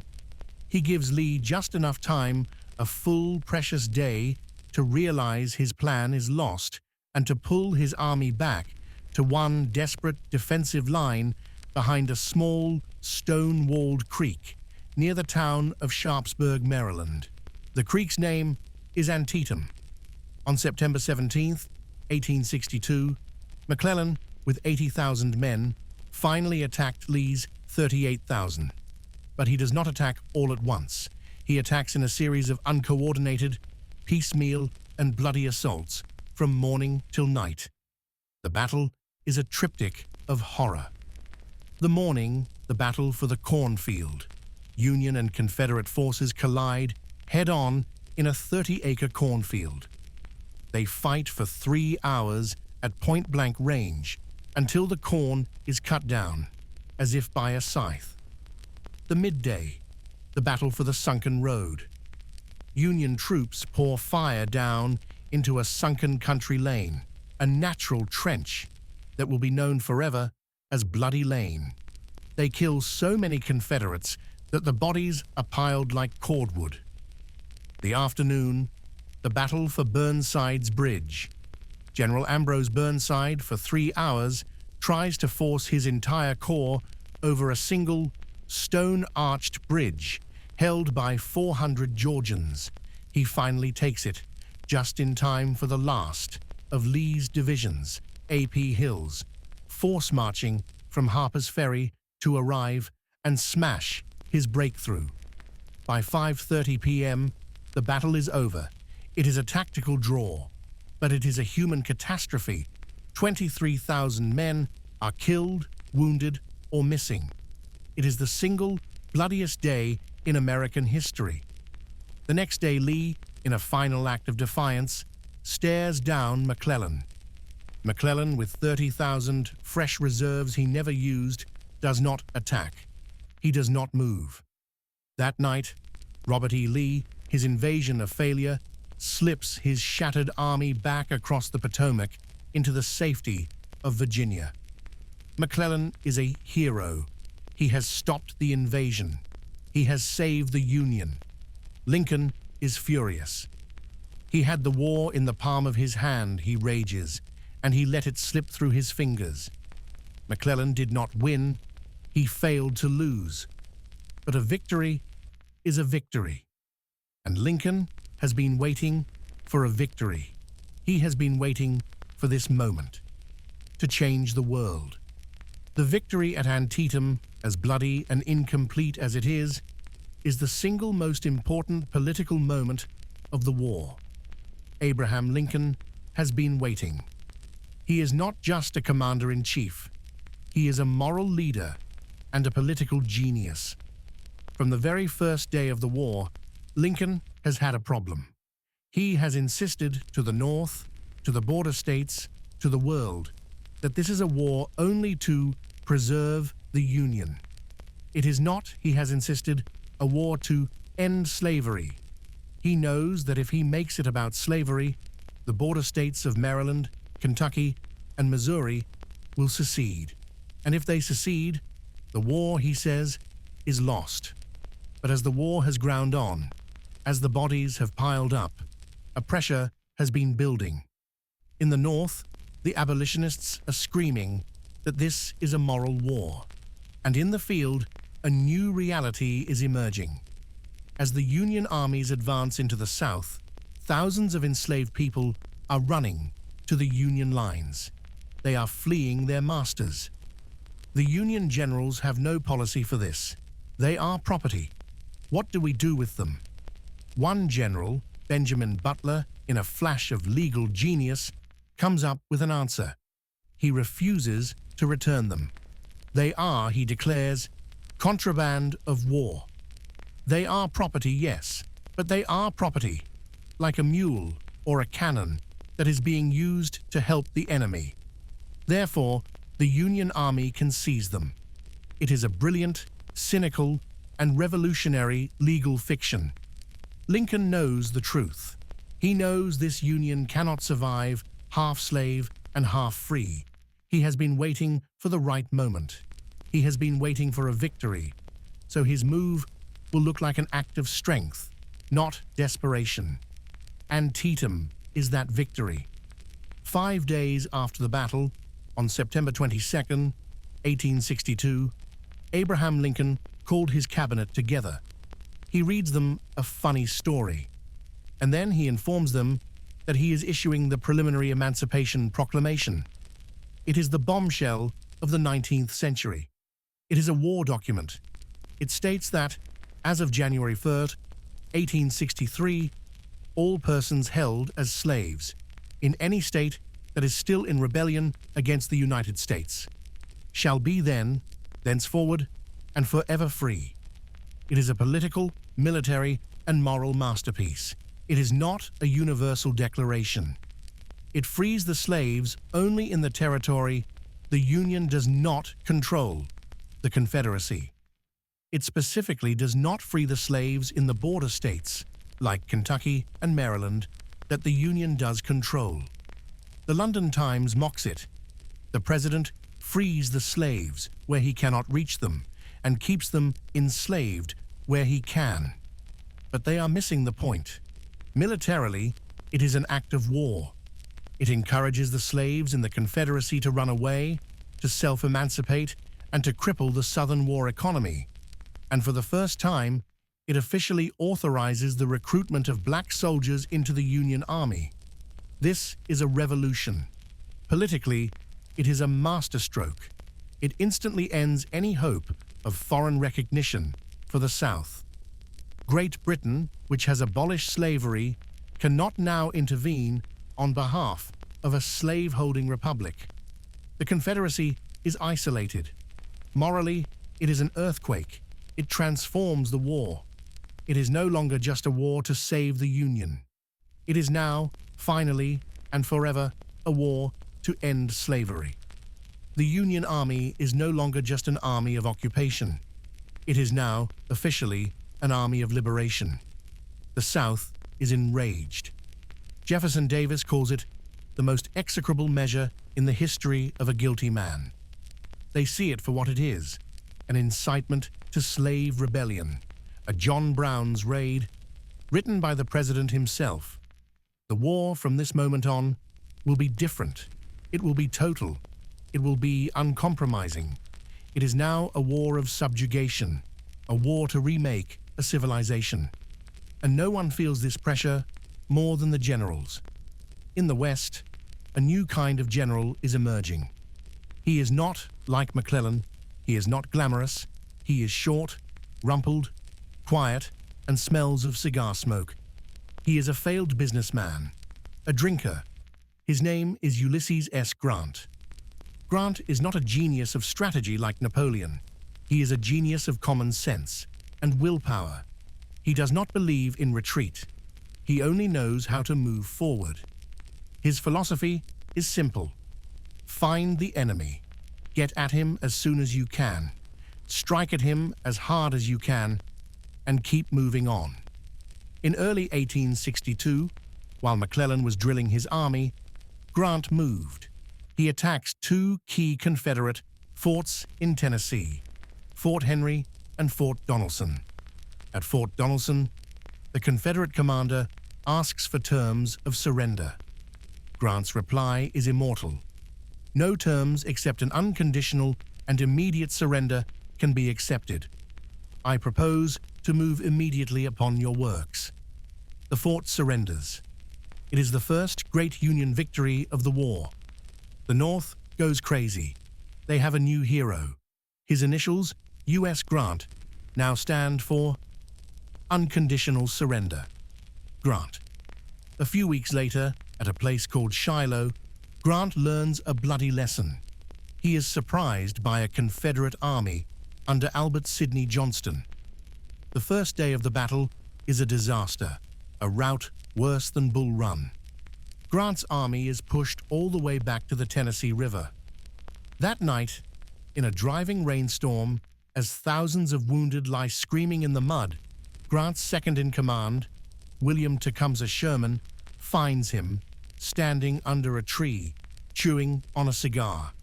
He gives Lee just enough time, a full, precious day, to realize his plan is lost and to pull his army back to one desperate defensive line behind a small, stone-walled creek near the town of Sharpsburg, Maryland. The creek's name is Antietam. On September 17th, 1862, McClellan, with 80,000 men, finally attacked Lee's 38,000. But he does not attack all at once. He attacks in a series of uncoordinated, piecemeal, and bloody assaults from morning till night. The battle is a triptych of horror. The morning, the battle for the cornfield. Union and Confederate forces collide head-on in a 30-acre cornfield. They fight for 3 hours at point-blank range until the corn is cut down, as if by a scythe. The midday, the battle for the sunken road. Union troops pour fire down into a sunken country lane, a natural trench that will be known forever as Bloody Lane. They kill so many Confederates that the bodies are piled like cordwood. The afternoon, the battle for Burnside's Bridge. General Ambrose Burnside, for 3 hours, tries to force his entire corps over a single, stone-arched bridge held by 400 Georgians. He finally takes it, just in time for the last of Lee's divisions, A.P. Hill's, force marching from Harper's Ferry to arrive and smash his breakthrough. By 5:30 p.m., the battle is over. It is a tactical draw, but it is a human catastrophe. 23,000 men are killed, wounded, or missing. It is the single bloodiest day in American history. The next day, Lee, in a final act of defiance, stares down McClellan. McClellan, with 30,000 fresh reserves he never used, does not attack. He does not move. That night, Robert E. Lee, his invasion a failure, slips his shattered army back across the Potomac into the safety of Virginia. McClellan is a hero. He has stopped the invasion. He has saved the Union. Lincoln is furious. He had the war in the palm of his hand, he rages, and he let it slip through his fingers. McClellan did not win. He failed to lose. But a victory is a victory. And Lincoln has been waiting for a victory. He has been waiting for this moment, to change the world. The victory at Antietam, as bloody and incomplete as it is the single most important political moment of the war. Abraham Lincoln has been waiting. He is not just a commander-in-chief. He is a moral leader and a political genius. From the very first day of the war, Lincoln has had a problem. He has insisted to the North, to the border states, to the world, that this is a war only to preserve the Union. It is not, he has insisted, a war to end slavery. He knows that if he makes it about slavery, the border states of Maryland, Kentucky, and Missouri will secede. And if they secede, the war, he says, is lost. But as the war has ground on, as the bodies have piled up, a pressure has been building. In the North, the abolitionists are screaming that this is a moral war. And in the field, a new reality is emerging. As the Union armies advance into the South, thousands of enslaved people are running to the Union lines. They are fleeing their masters. The Union generals have no policy for this. They are property. What do we do with them? One general, Benjamin Butler, in a flash of legal genius, comes up with an answer. He refuses to return them. They are, he declares, contraband of war. They are property, yes, but they are property, like a mule or a cannon that is being used to help the enemy. Therefore, the Union Army can seize them. It is a brilliant, cynical, and revolutionary legal fiction. Lincoln knows the truth. He knows this Union cannot survive half slave and half free. He has been waiting for the right moment. He has been waiting for a victory, so his move will look like an act of strength, not desperation. Antietam is that victory. 5 days after the battle, on September 22, 1862, Abraham Lincoln called his cabinet together. He reads them a funny story, and then he informs them that he is issuing the preliminary Emancipation Proclamation. It is the bombshell of the 19th century. It is a war document. It states that, as of January 3rd, 1863, all persons held as slaves in any state that is still in rebellion against the United States shall be then, thenceforward, and forever free. It is a political, military, and moral masterpiece. It is not a universal declaration. It frees the slaves only in the territory the Union does not control, the Confederacy. It specifically does not free the slaves in the border states, like Kentucky and Maryland, that the Union does control. The London Times mocks it. The president frees the slaves where he cannot reach them and keeps them enslaved where he can. But they are missing the point. Militarily, it is an act of war. It encourages the slaves in the Confederacy to run away, to self-emancipate, and to cripple the Southern war economy. And for the first time, it officially authorizes the recruitment of black soldiers into the Union Army. This is a revolution. Politically, it is a masterstroke. It instantly ends any hope of foreign recognition for the South. Great Britain, which has abolished slavery, cannot now intervene on behalf of a slave-holding republic. The Confederacy is isolated. Morally, it is an earthquake. It transforms the war. It is no longer just a war to save the Union. It is now, finally, and forever, a war to end slavery. The Union Army is no longer just an army of occupation. It is now, officially, an army of liberation. The South is enraged. Jefferson Davis calls it the most execrable measure in the history of a guilty man. They see it for what it is, an incitement to slave rebellion, a John Brown's raid, written by the president himself. The war from this moment on will be different. It will be total. It will be uncompromising. It is now a war of subjugation, a war to remake a civilization. And no one feels this pressure more than the generals. In the West, a new kind of general is emerging. He is not like McClellan. He is not glamorous. He is short, rumpled, quiet, and smells of cigar smoke. He is a failed businessman, a drinker. His name is Ulysses S. Grant. Grant is not a genius of strategy like Napoleon. He is a genius of common sense and willpower. He does not believe in retreat. He only knows how to move forward. His philosophy is simple. Find the enemy. Get at him as soon as you can. Strike at him as hard as you can, and keep moving on. In early 1862, while McClellan was drilling his army, Grant moved. He attacked two key Confederate forts in Tennessee, Fort Henry and Fort Donelson. At Fort Donelson, the Confederate commander asks for terms of surrender. Grant's reply is immortal. No terms except an unconditional and immediate surrender can be accepted. I propose to move immediately upon your works. The fort surrenders. It is the first great Union victory of the war. The North goes crazy. They have a new hero. His initials, U.S. Grant, now stand for Unconditional Surrender. Grant. A few weeks later, at a place called Shiloh, Grant learns a bloody lesson. He is surprised by a Confederate army under Albert Sidney Johnston. The first day of the battle is a disaster, a rout worse than Bull Run. Grant's army is pushed all the way back to the Tennessee River. That night, in a driving rainstorm, as thousands of wounded lie screaming in the mud, Grant's second-in-command, William Tecumseh Sherman, finds him standing under a tree, chewing on a cigar.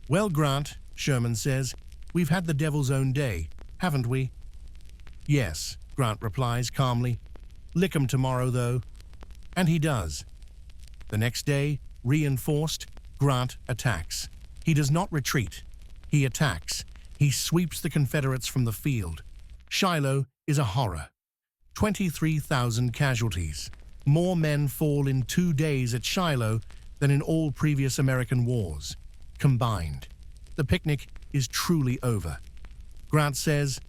"Well, Grant," Sherman says, "we've had the devil's own day, haven't we?" "Yes," Grant replies calmly. "Lick 'em tomorrow, though." And he does. The next day, reinforced, Grant attacks. He does not retreat. He attacks. He sweeps the Confederates from the field. Shiloh is a horror. 23,000 casualties. More men fall in 2 days at Shiloh than in all previous American wars, combined. The picnic is truly over. Grant says,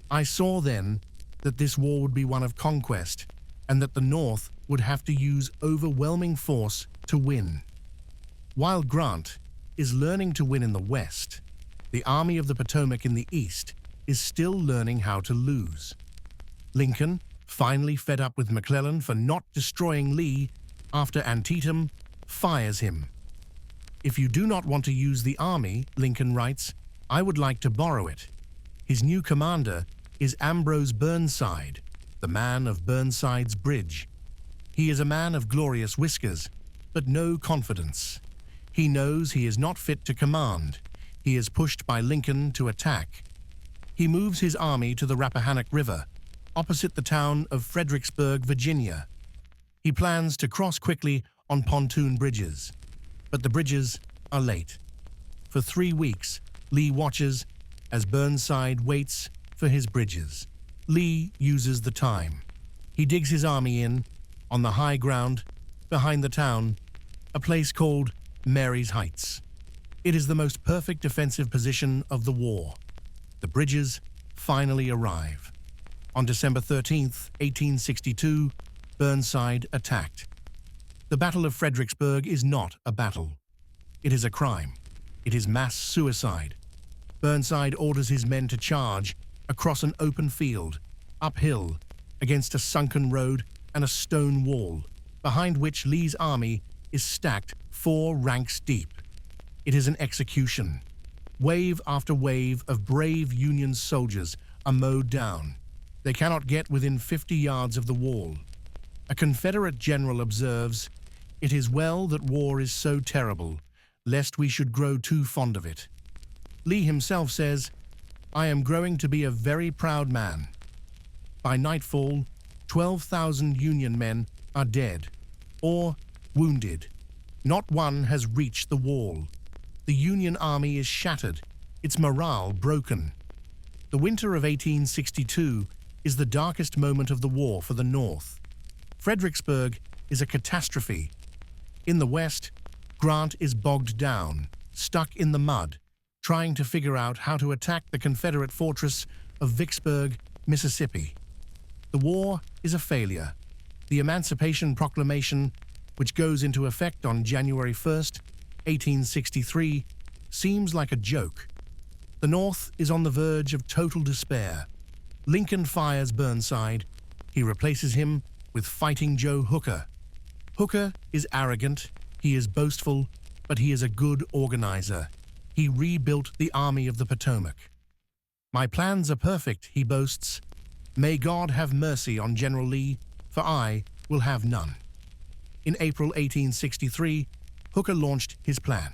"I saw then that this war would be one of conquest, and that the North would have to use overwhelming force to win." While Grant is learning to win in the West, the Army of the Potomac in the East is still learning how to lose. Lincoln, finally fed up with McClellan for not destroying Lee after Antietam, fires him. "If you do not want to use the army," Lincoln writes, "I would like to borrow it." His new commander is Ambrose Burnside, the man of Burnside's Bridge. He is a man of glorious whiskers, but no confidence. He knows he is not fit to command. He is pushed by Lincoln to attack. He moves his army to the Rappahannock River, opposite the town of Fredericksburg, Virginia. He plans to cross quickly on pontoon bridges, but the bridges are late. For 3 weeks, Lee watches as Burnside waits for his bridges. Lee uses the time. He digs his army in, on the high ground, behind the town, a place called Mary's Heights. It is the most perfect defensive position of the war. The bridges finally arrive. On December 13th, 1862, Burnside attacked. The Battle of Fredericksburg is not a battle. It is a crime. It is mass suicide. Burnside orders his men to charge across an open field, uphill, against a sunken road and a stone wall, behind which Lee's army is stacked 4 ranks deep. It is an execution. Wave after wave of brave Union soldiers are mowed down. They cannot get within 50 yards of the wall. A Confederate general observes, "It is well that war is so terrible, lest we should grow too fond of it." Lee himself says, "I am growing to be a very proud man." By nightfall, 12,000 Union men are dead or wounded. Not one has reached the wall. The Union army is shattered, its morale broken. The winter of 1862 is the darkest moment of the war for the North. Fredericksburg is a catastrophe. In the West, Grant is bogged down, stuck in the mud, trying to figure out how to attack the Confederate fortress of Vicksburg, Mississippi. The war is a failure. The Emancipation Proclamation, which goes into effect on January 1st, 1863, seems like a joke. The North is on the verge of total despair. Lincoln fires Burnside. He replaces him with Fighting Joe Hooker. Hooker is arrogant, he is boastful, but he is a good organizer. He rebuilt the Army of the Potomac. "My plans are perfect," he boasts. "May God have mercy on General Lee, for I will have none." In April 1863, Hooker launched his plan.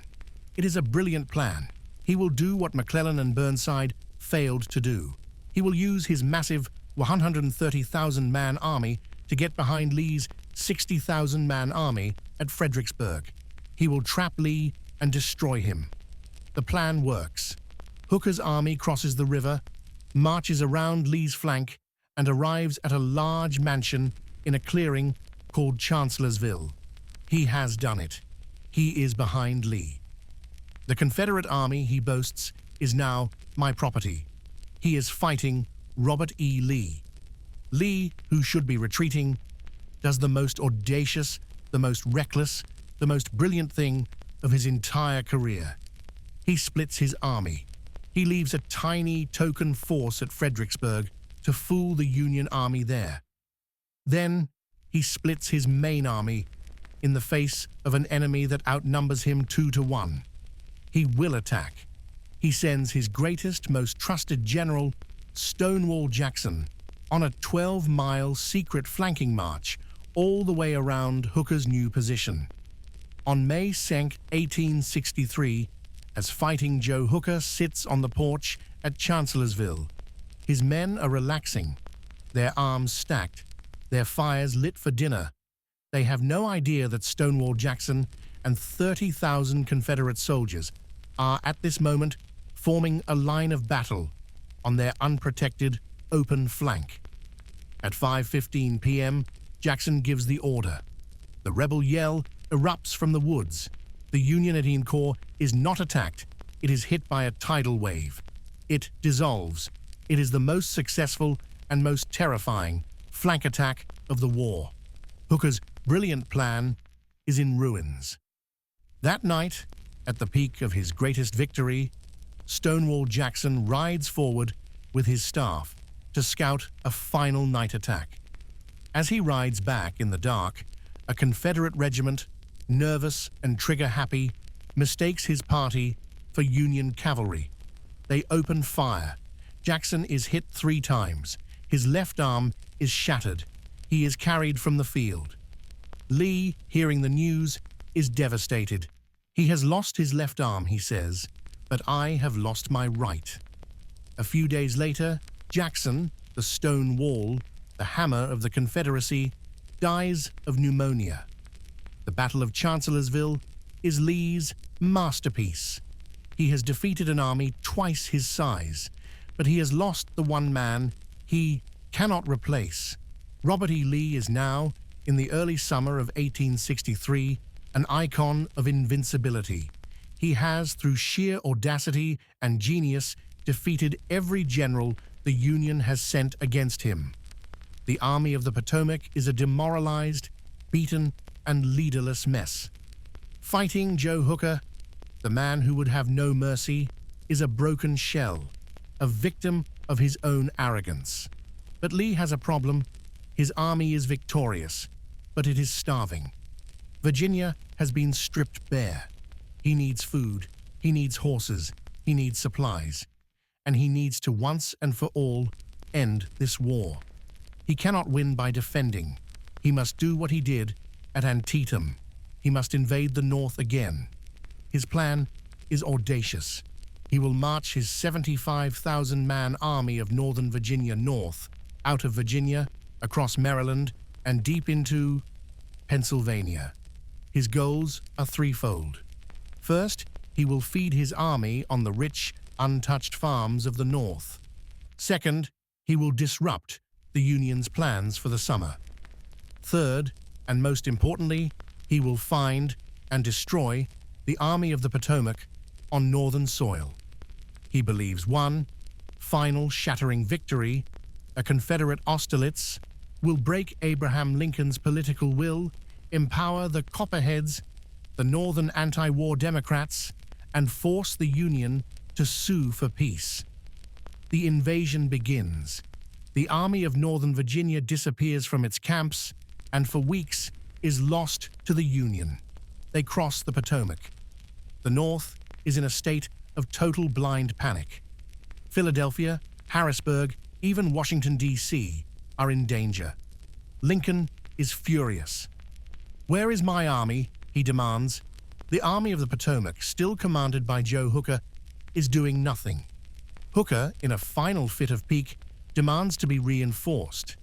It is a brilliant plan. He will do what McClellan and Burnside failed to do. He will use his massive 130,000-man army to get behind Lee's 60,000-man army at Fredericksburg. He will trap Lee and destroy him. The plan works. Hooker's army crosses the river, marches around Lee's flank, and arrives at a large mansion in a clearing called Chancellorsville. He has done it. He is behind Lee. The Confederate army, he boasts, is now my property. He is fighting Robert E. Lee. Lee, who should be retreating, does the most audacious, the most reckless, the most brilliant thing of his entire career. He splits his army. He leaves a tiny token force at Fredericksburg to fool the Union army there. Then he splits his main army in the face of an enemy that outnumbers him 2-1. He will attack. He sends his greatest, most trusted general, Stonewall Jackson, on a 12-mile secret flanking march all the way around Hooker's new position. On May 2, 1863, as Fighting Joe Hooker sits on the porch at Chancellorsville, his men are relaxing, their arms stacked, their fires lit for dinner. They have no idea that Stonewall Jackson and 30,000 Confederate soldiers are at this moment forming a line of battle on their unprotected, open flank. At 5:15 p.m., Jackson gives the order. The rebel yell erupts from the woods. The Union 18th Corps is not attacked. It is hit by a tidal wave. It dissolves. It is the most successful and most terrifying flank attack of the war. Hooker's brilliant plan is in ruins. That night, at the peak of his greatest victory, Stonewall Jackson rides forward with his staff to scout a final night attack. As he rides back in the dark, a Confederate regiment, nervous and trigger-happy, mistakes his party for Union cavalry. They open fire. Jackson is hit 3 times. His left arm is shattered. He is carried from the field. Lee, hearing the news, is devastated. He has lost his left arm, he says, but I have lost my right. A few days later, Jackson, the stone wall, the hammer of the Confederacy, dies of pneumonia. The Battle of Chancellorsville is Lee's masterpiece. He has defeated an army twice his size, but he has lost the one man he cannot replace. Robert E. Lee is now, in the early summer of 1863, an icon of invincibility. He has, through sheer audacity and genius, defeated every general the Union has sent against him. The Army of the Potomac is a demoralized, beaten, and leaderless mess. Fighting Joe Hooker, the man who would have no mercy, is a broken shell, a victim of his own arrogance. But Lee has a problem. His army is victorious, but it is starving. Virginia has been stripped bare. He needs food, he needs horses, he needs supplies, and he needs to once and for all end this war. He cannot win by defending. He must do what he did at Antietam. He must invade the North again. His plan is audacious. He will march his 75,000-man army of Northern Virginia north, out of Virginia, across Maryland, and deep into Pennsylvania. His goals are threefold. First, he will feed his army on the rich, untouched farms of the North. Second, he will disrupt the Union's plans for the summer. Third, and most importantly, he will find and destroy the Army of the Potomac on northern soil. He believes one final shattering victory, a Confederate Austerlitz, will break Abraham Lincoln's political will, empower the Copperheads, the Northern anti-war Democrats, and force the Union to sue for peace. The invasion begins. The Army of Northern Virginia disappears from its camps and for weeks is lost to the Union. They cross the Potomac. The North is in a state of total blind panic. Philadelphia, Harrisburg, even Washington, D.C. are in danger. Lincoln is furious. "Where is my army?" he demands. The Army of the Potomac, still commanded by Joe Hooker, is doing nothing. Hooker, in a final fit of pique, demands to be reinforced.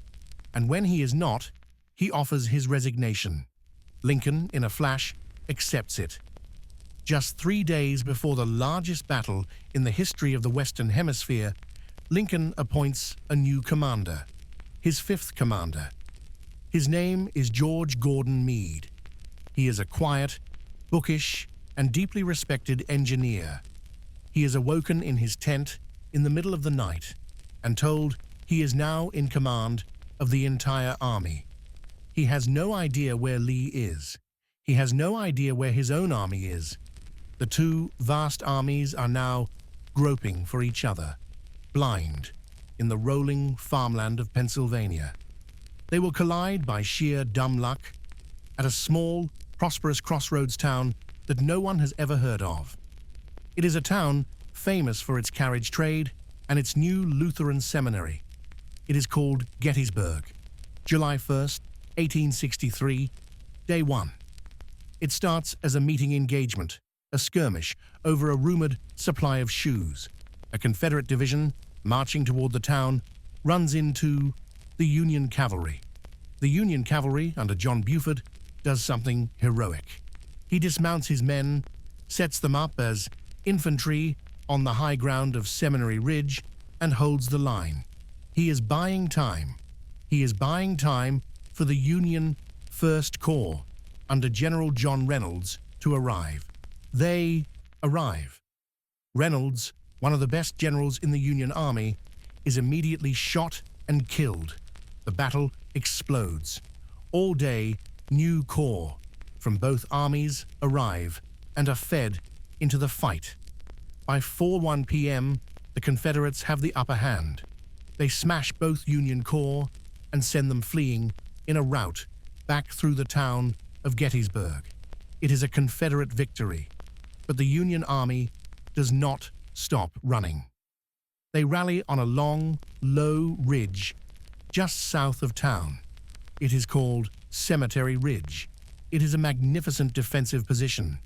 And when he is not, he offers his resignation. Lincoln, in a flash, accepts it. Just 3 days before the largest battle in the history of the Western Hemisphere, Lincoln appoints a new commander, his fifth commander. His name is George Gordon Meade. He is a quiet, bookish, and deeply respected engineer. He is awoken in his tent in the middle of the night and told he is now in command of the entire army. He has no idea where Lee is. He has no idea where his own army is. The two vast armies are now groping for each other, blind, in the rolling farmland of Pennsylvania. They will collide by sheer dumb luck at a small, prosperous crossroads town that no one has ever heard of. It is a town famous for its carriage trade and its new Lutheran seminary. It is called Gettysburg, July 1st, 1863, Day 1. It starts as a meeting engagement, a skirmish over a rumored supply of shoes. A Confederate division, marching toward the town, runs into the Union cavalry. The Union cavalry, under John Buford, does something heroic. He dismounts his men, sets them up as infantry on the high ground of Seminary Ridge, and holds the line. He is buying time. He is buying time for the Union First Corps, under General John Reynolds, to arrive. They arrive. Reynolds, one of the best generals in the Union Army, is immediately shot and killed. The battle explodes. All day, new corps from both armies arrive and are fed into the fight. By 4:01 p.m., the Confederates have the upper hand. They smash both Union corps and send them fleeing in a rout back through the town of Gettysburg. It is a Confederate victory, but the Union Army does not stop running. They rally on a long, low ridge just south of town. It is called Cemetery Ridge. It is a magnificent defensive position.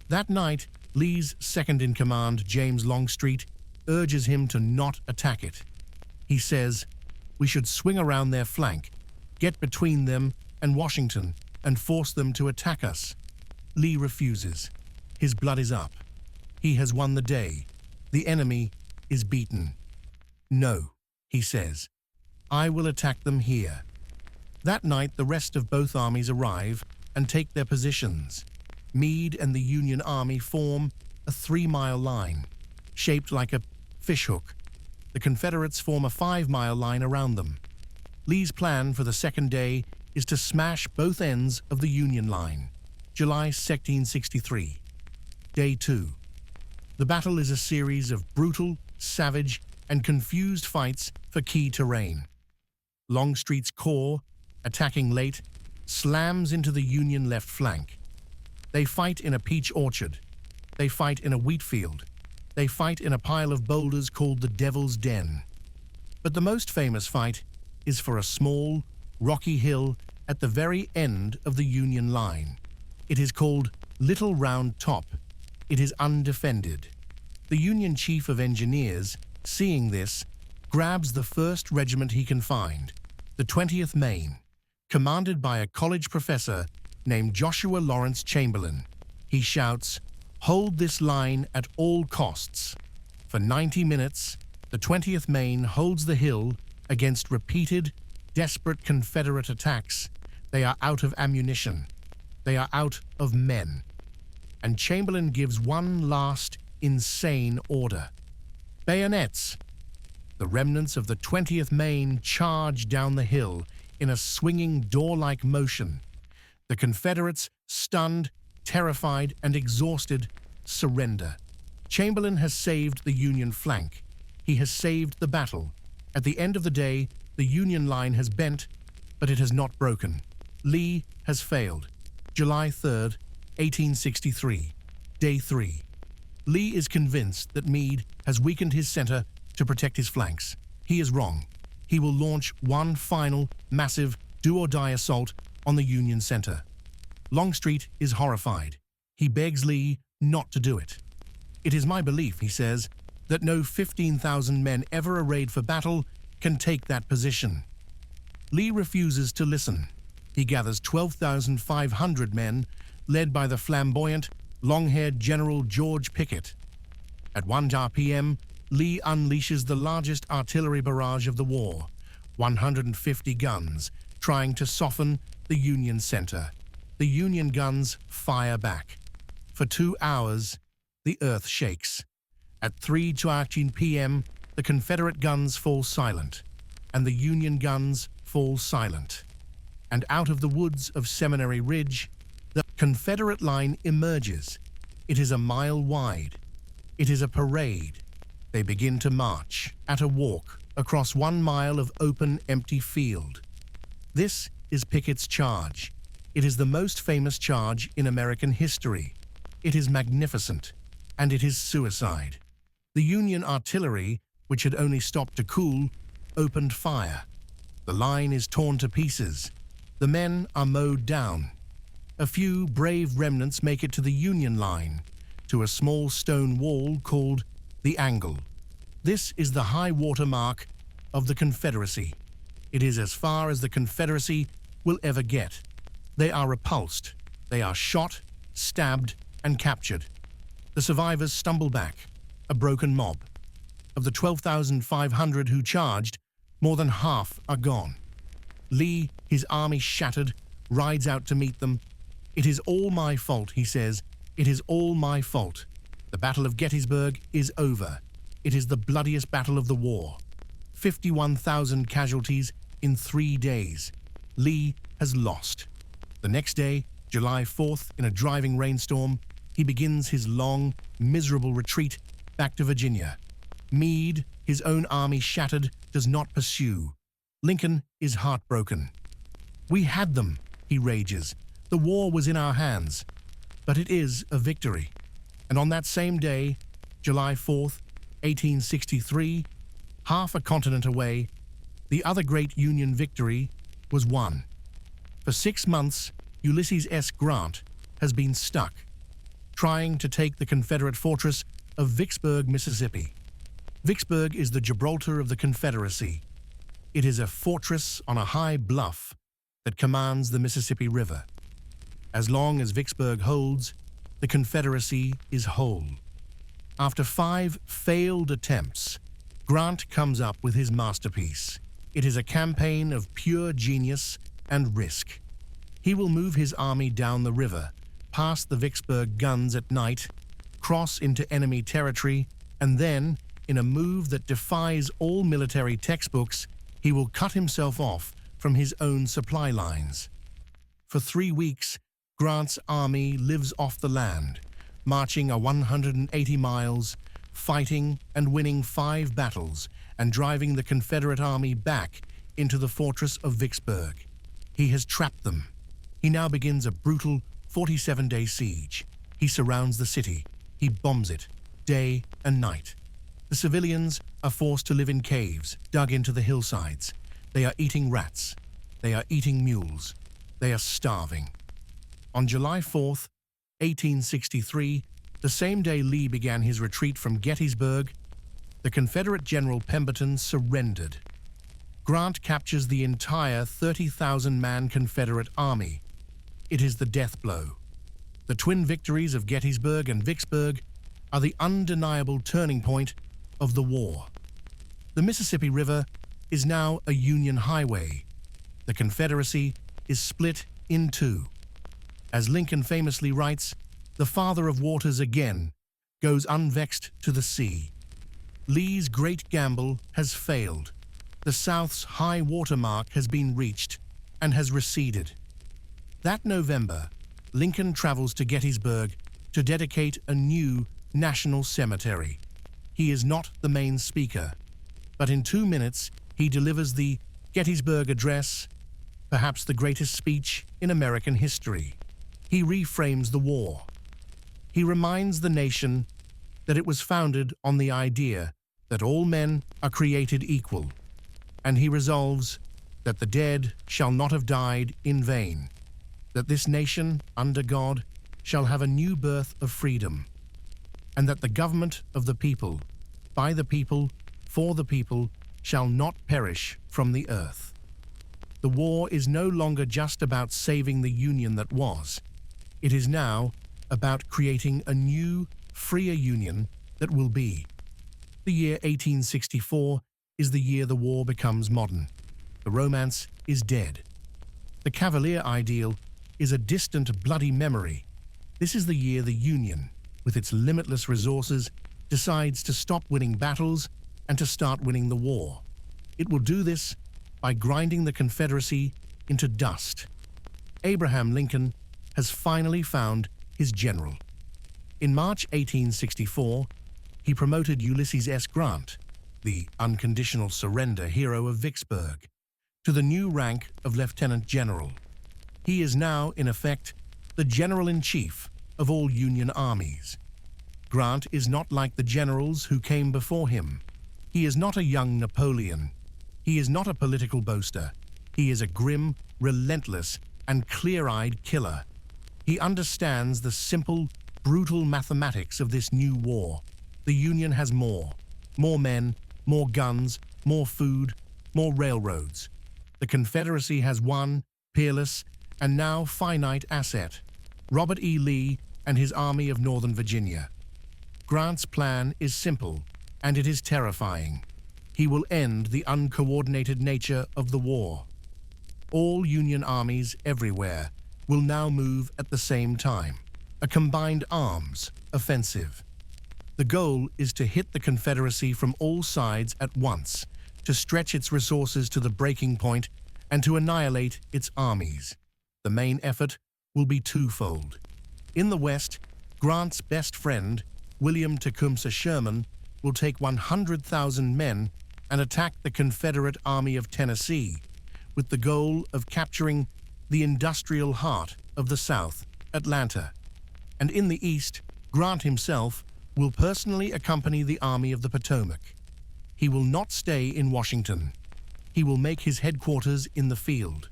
That night, Lee's second-in-command, James Longstreet, urges him to not attack it. He says, "We should swing around their flank, get between them and Washington, and force them to attack us." Lee refuses. His blood is up. He has won the day. The enemy is beaten. "No," he says. "I will attack them here." That night, the rest of both armies arrive and take their positions. Meade and the Union Army form a 3-mile line, shaped like a fishhook. The Confederates form a 5-mile line around them. Lee's plan for the second day is to smash both ends of the Union line. July 1863. Day 2. The battle is a series of brutal, savage, and confused fights for key terrain. Longstreet's corps, attacking late, slams into the Union left flank. They fight in a peach orchard. They fight in a wheat field. They fight in a pile of boulders called the Devil's Den. But the most famous fight is for a small, rocky hill at the very end of the Union line. It is called Little Round Top. It is undefended. The Union Chief of Engineers, seeing this, grabs the first regiment he can find, the 20th Maine, commanded by a college professor named Joshua Lawrence Chamberlain. He shouts, "Hold this line at all costs." For 90 minutes, the 20th Maine holds the hill against repeated, desperate Confederate attacks. They are out of ammunition. They are out of men. and Chamberlain gives one last insane order. Bayonets! The remnants of the 20th Maine charge down the hill in a swinging door-like motion. The Confederates, stunned, terrified, and exhausted, surrender. Chamberlain has saved the Union flank. He has saved the battle. At the end of the day, the Union line has bent, but it has not broken. Lee has failed. July 3rd, 1863, Day 3. Lee is convinced that Meade has weakened his center to protect his flanks. He is wrong. He will launch one final, massive, do-or-die assault on the Union center. Longstreet is horrified. He begs Lee not to do it. "It is my belief," he says, "that no 15,000 men ever arrayed for battle can take that position." Lee refuses to listen. He gathers 12,500 men, led by the flamboyant, long-haired General George Pickett. At 1 p.m., Lee unleashes the largest artillery barrage of the war, 150 guns, trying to soften the Union center. The Union guns fire back. For 2 hours, the earth shakes. At 3:13 p.m., the Confederate guns fall silent, and the Union guns fall silent. And out of the woods of Seminary Ridge, the Confederate line emerges. It is a mile wide. It is a parade. They begin to march at a walk across 1 mile of open, empty field. This is Pickett's charge. It is the most famous charge in American history. It is magnificent, and it is suicide. The Union artillery, which had only stopped to cool, opened fire. The line is torn to pieces. The men are mowed down. A few brave remnants make it to the Union line, to a small stone wall called the Angle. This is the high water mark of the Confederacy. It is as far as the Confederacy will ever get. They are repulsed. They are shot, stabbed, and captured. The survivors stumble back, a broken mob. Of the 12,500 who charged, more than half are gone. Lee, his army shattered, rides out to meet them. "It is all my fault," he says. "It is all my fault. The Battle of Gettysburg is over. It is the bloodiest battle of the war. 51,000 casualties in 3 days. Lee has lost." The next day, July 4th, in a driving rainstorm, he begins his long, miserable retreat back to Virginia. Meade, his own army shattered, does not pursue. Lincoln is heartbroken. "We had them," he rages. "The war was in our hands." But it is a victory. And on that same day, July 4th, 1863, half a continent away, the other great Union victory was won. For 6 months, Ulysses S. Grant has been stuck, trying to take the Confederate fortress of Vicksburg, Mississippi. Vicksburg is the Gibraltar of the Confederacy. It is a fortress on a high bluff that commands the Mississippi River. As long as Vicksburg holds, the Confederacy is whole. After 5 failed attempts, Grant comes up with his masterpiece. It is a campaign of pure genius and risk. He will move his army down the river, past the Vicksburg guns at night, cross into enemy territory, and then, in a move that defies all military textbooks, he will cut himself off from his own supply lines. For 3 weeks, Grant's army lives off the land, marching 180 miles, fighting and winning 5 battles, and driving the Confederate army back into the fortress of Vicksburg. He has trapped them. He now begins a brutal 47-day siege. He surrounds the city. He bombs it, day and night. The civilians are forced to live in caves dug into the hillsides. They are eating rats. They are eating mules. They are starving. On July 4th, 1863, the same day Lee began his retreat from Gettysburg, the Confederate General Pemberton surrendered. Grant captures the entire 30,000-man Confederate army. It is the death blow. The twin victories of Gettysburg and Vicksburg are the undeniable turning point of the war. The Mississippi River is now a Union highway. The Confederacy is split in two. As Lincoln famously writes, The Father of Waters again goes unvexed to the sea. Lee's great gamble has failed. The South's high water mark has been reached and has receded. That November, Lincoln travels to Gettysburg to dedicate a new national cemetery. He is not the main speaker, but in 2 minutes he delivers the Gettysburg Address, perhaps the greatest speech in American history. He reframes the war. He reminds the nation that it was founded on the idea that all men are created equal, and he resolves that the dead shall not have died in vain, that this nation, under God, shall have a new birth of freedom, and that the government of the people, by the people, for the people, shall not perish from the earth. The war is no longer just about saving the Union that was. It is now about creating a new, freer Union that will be. The year 1864 is the year the war becomes modern. The romance is dead. The Cavalier ideal is a distant, bloody memory. This is the year the Union, with its limitless resources, decides to stop winning battles and to start winning the war. It will do this by grinding the Confederacy into dust. Abraham Lincoln has finally found his general. In March 1864, he promoted Ulysses S. Grant, the unconditional surrender hero of Vicksburg, to the new rank of Lieutenant General. He is now, in effect, the General-in-Chief of all Union armies. Grant is not like the generals who came before him. He is not a young Napoleon. He is not a political boaster. He is a grim, relentless, and clear-eyed killer. He understands the simple, brutal mathematics of this new war. The Union has more men, more guns, more food, more railroads. The Confederacy has one peerless and now finite asset, Robert E. Lee and his Army of Northern Virginia. Grant's plan is simple, and it is terrifying. He will end the uncoordinated nature of the war. All Union armies everywhere will now move at the same time, a combined arms offensive. The goal is to hit the Confederacy from all sides at once, to stretch its resources to the breaking point, and to annihilate its armies. The main effort will be twofold. In the West, Grant's best friend, William Tecumseh Sherman, will take 100,000 men and attack the Confederate Army of Tennessee, with the goal of capturing the industrial heart of the South, Atlanta. And in the East, Grant himself will personally accompany the Army of the Potomac. He will not stay in Washington. He will make his headquarters in the field.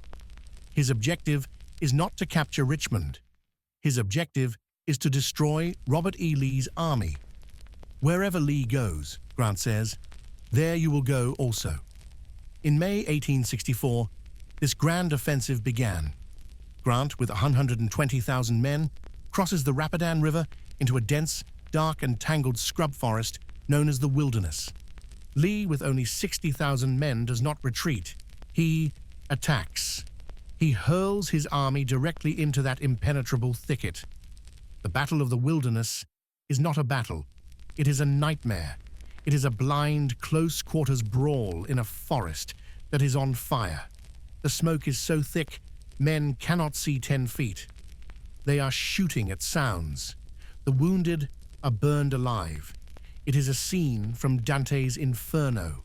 His objective is not to capture Richmond. His objective is to destroy Robert E. Lee's army. Wherever Lee goes, Grant says, there you will go also. In May 1864, this grand offensive began. Grant, with 120,000 men, crosses the Rapidan River into a dense, dark and tangled scrub forest known as the Wilderness. Lee, with only 60,000 men, does not retreat. He attacks. He hurls his army directly into that impenetrable thicket. The Battle of the Wilderness is not a battle. It is a nightmare. It is a blind, close-quarters brawl in a forest that is on fire. The smoke is so thick, men cannot see 10 feet. They are shooting at sounds. The wounded are burned alive. It is a scene from Dante's Inferno.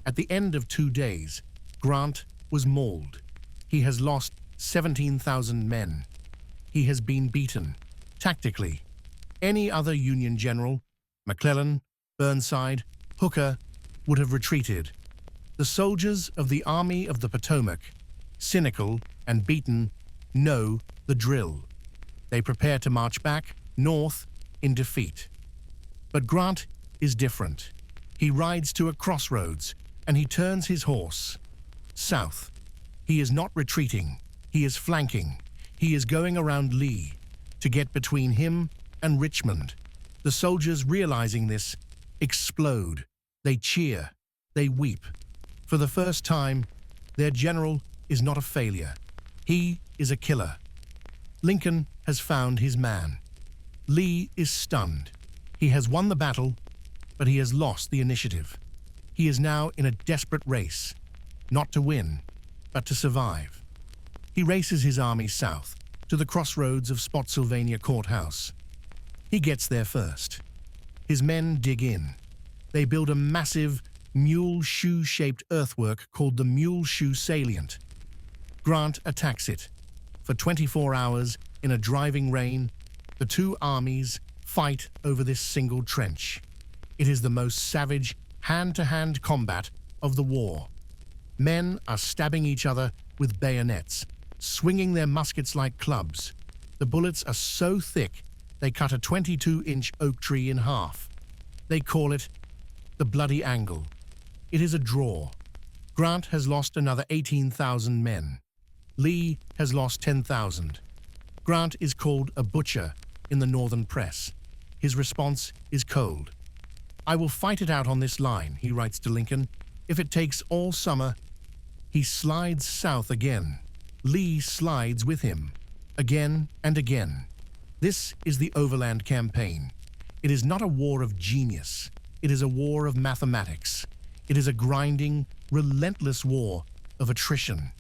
At the end of 2 days, Grant was mauled. He has lost 17,000 men. He has been beaten. Tactically, any other Union general, McClellan, Burnside, Hooker, would have retreated. The soldiers of the Army of the Potomac, cynical and beaten, know the drill. They prepare to march back north in defeat. But Grant is different. He rides to a crossroads and he turns his horse south. He is not retreating. He is flanking. He is going around Lee to get between him and Richmond. The soldiers, realizing this, explode. They cheer. They weep. For the first time, their general is not a failure. He is a killer. Lincoln has found his man. Lee is stunned. He has won the battle, but he has lost the initiative. He is now in a desperate race, not to win, but to survive. He races his army south to the crossroads of Spotsylvania Courthouse. He gets there first. His men dig in. They build a massive mule shoe-shaped earthwork called the Mule Shoe Salient. Grant attacks it. For 24 hours, in a driving rain, the two armies fight over this single trench. It is the most savage hand-to-hand combat of the war. Men are stabbing each other with bayonets, swinging their muskets like clubs. The bullets are so thick they cut a 22-inch oak tree in half. They call it the Bloody Angle. It is a draw. Grant has lost another 18,000 men. Lee has lost 10,000. Grant is called a butcher in the northern press. His response is cold. "I will fight it out on this line," he writes to Lincoln, "if it takes all summer." He slides south again. Lee slides with him, again and again. This is the Overland Campaign. It is not a war of genius. It is a war of mathematics. It is a grinding, relentless war of attrition.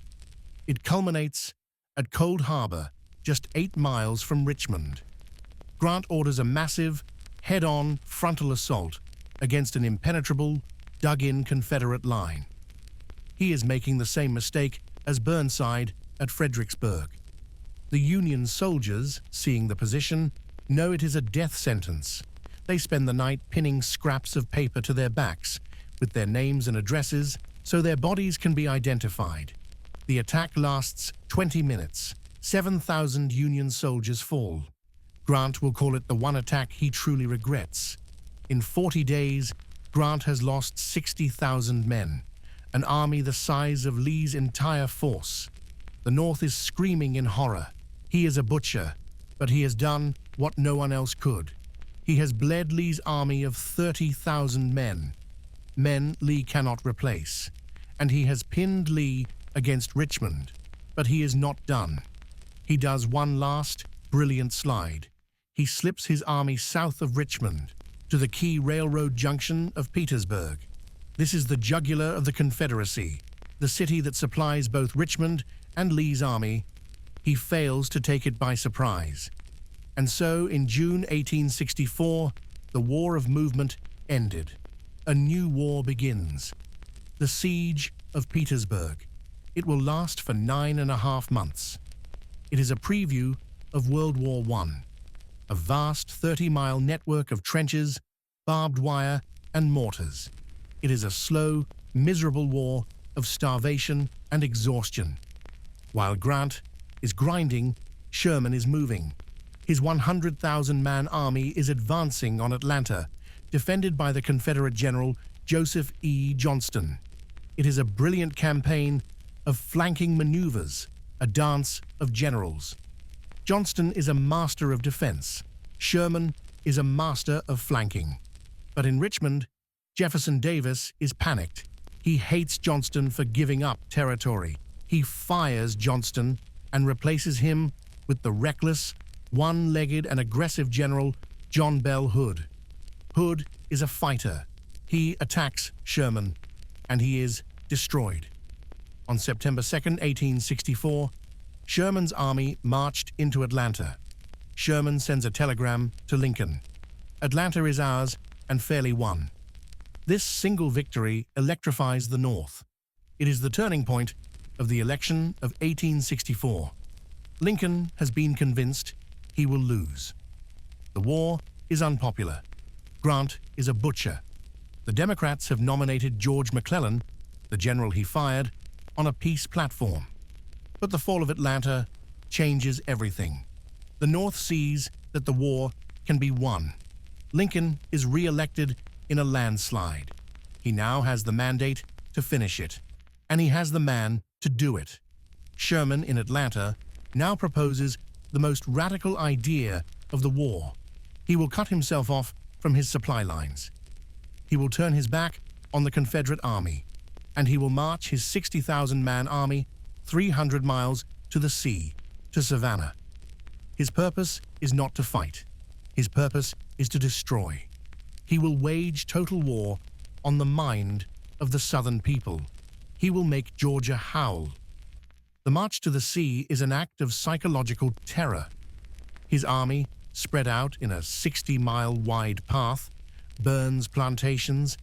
It culminates at Cold Harbor, just 8 miles from Richmond. Grant orders a massive, head-on frontal assault against an impenetrable, dug-in Confederate line. He is making the same mistake as Burnside at Fredericksburg. The Union soldiers, seeing the position, know it is a death sentence. They spend the night pinning scraps of paper to their backs with their names and addresses so their bodies can be identified. The attack lasts 20 minutes. 7,000 Union soldiers fall. Grant will call it the one attack he truly regrets. In 40 days, Grant has lost 60,000 men, an army the size of Lee's entire force. The North is screaming in horror. He is a butcher, but he has done what no one else could. He has bled Lee's army of 30,000 men, men Lee cannot replace, and he has pinned Lee against Richmond. But he is not done. He does one last, brilliant slide. He slips his army south of Richmond to the key railroad junction of Petersburg. This is the jugular of the Confederacy, the city that supplies both Richmond and Lee's army. He fails to take it by surprise. And so, in June 1864, the War of Movement ended. A new war begins. The Siege of Petersburg. It will last for 9.5 months. It is a preview of World War I, a vast 30-mile network of trenches, barbed wire, and mortars. It is a slow, miserable war of starvation and exhaustion. While Grant is grinding, Sherman is moving. His 100,000-man army is advancing on Atlanta, defended by the Confederate General Joseph E. Johnston. It is a brilliant campaign of flanking maneuvers, a dance of generals. Johnston is a master of defense. Sherman is a master of flanking. But in Richmond, Jefferson Davis is panicked. He hates Johnston for giving up territory. He fires Johnston and replaces him with the reckless, one-legged and aggressive general John Bell Hood. Hood is a fighter. He attacks Sherman, and he is destroyed. On September 2, 1864, Sherman's army marched into Atlanta. Sherman sends a telegram to Lincoln. "Atlanta is ours and fairly won." This single victory electrifies the North. It is the turning point of the election of 1864. Lincoln has been convinced he will lose. The war is unpopular. Grant is a butcher. The Democrats have nominated George McClellan, the general he fired, on a peace platform. But the fall of Atlanta changes everything. The North sees that the war can be won. Lincoln is re-elected in a landslide. He now has the mandate to finish it, and he has the man to do it. Sherman in Atlanta now proposes the most radical idea of the war. He will cut himself off from his supply lines. He will turn his back on the Confederate army, and he will march his 60,000-man army 300 miles to the sea, to Savannah. His purpose is not to fight. His purpose is to destroy. He will wage total war on the mind of the southern people. He will make Georgia howl. The march to the sea is an act of psychological terror. His army, spread out in a 60-mile-wide path, burns plantations,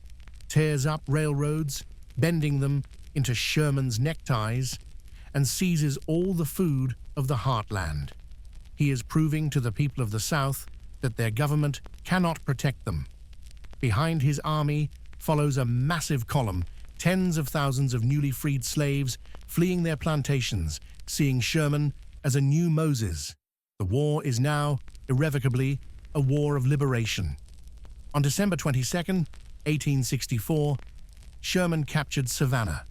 tears up railroads, bending them into Sherman's neckties, and seizes all the food of the heartland. He is proving to the people of the South that their government cannot protect them. Behind his army follows a massive column, tens of thousands of newly freed slaves fleeing their plantations, seeing Sherman as a new Moses. The war is now, irrevocably, a war of liberation. On December 22, 1864, Sherman captured Savannah.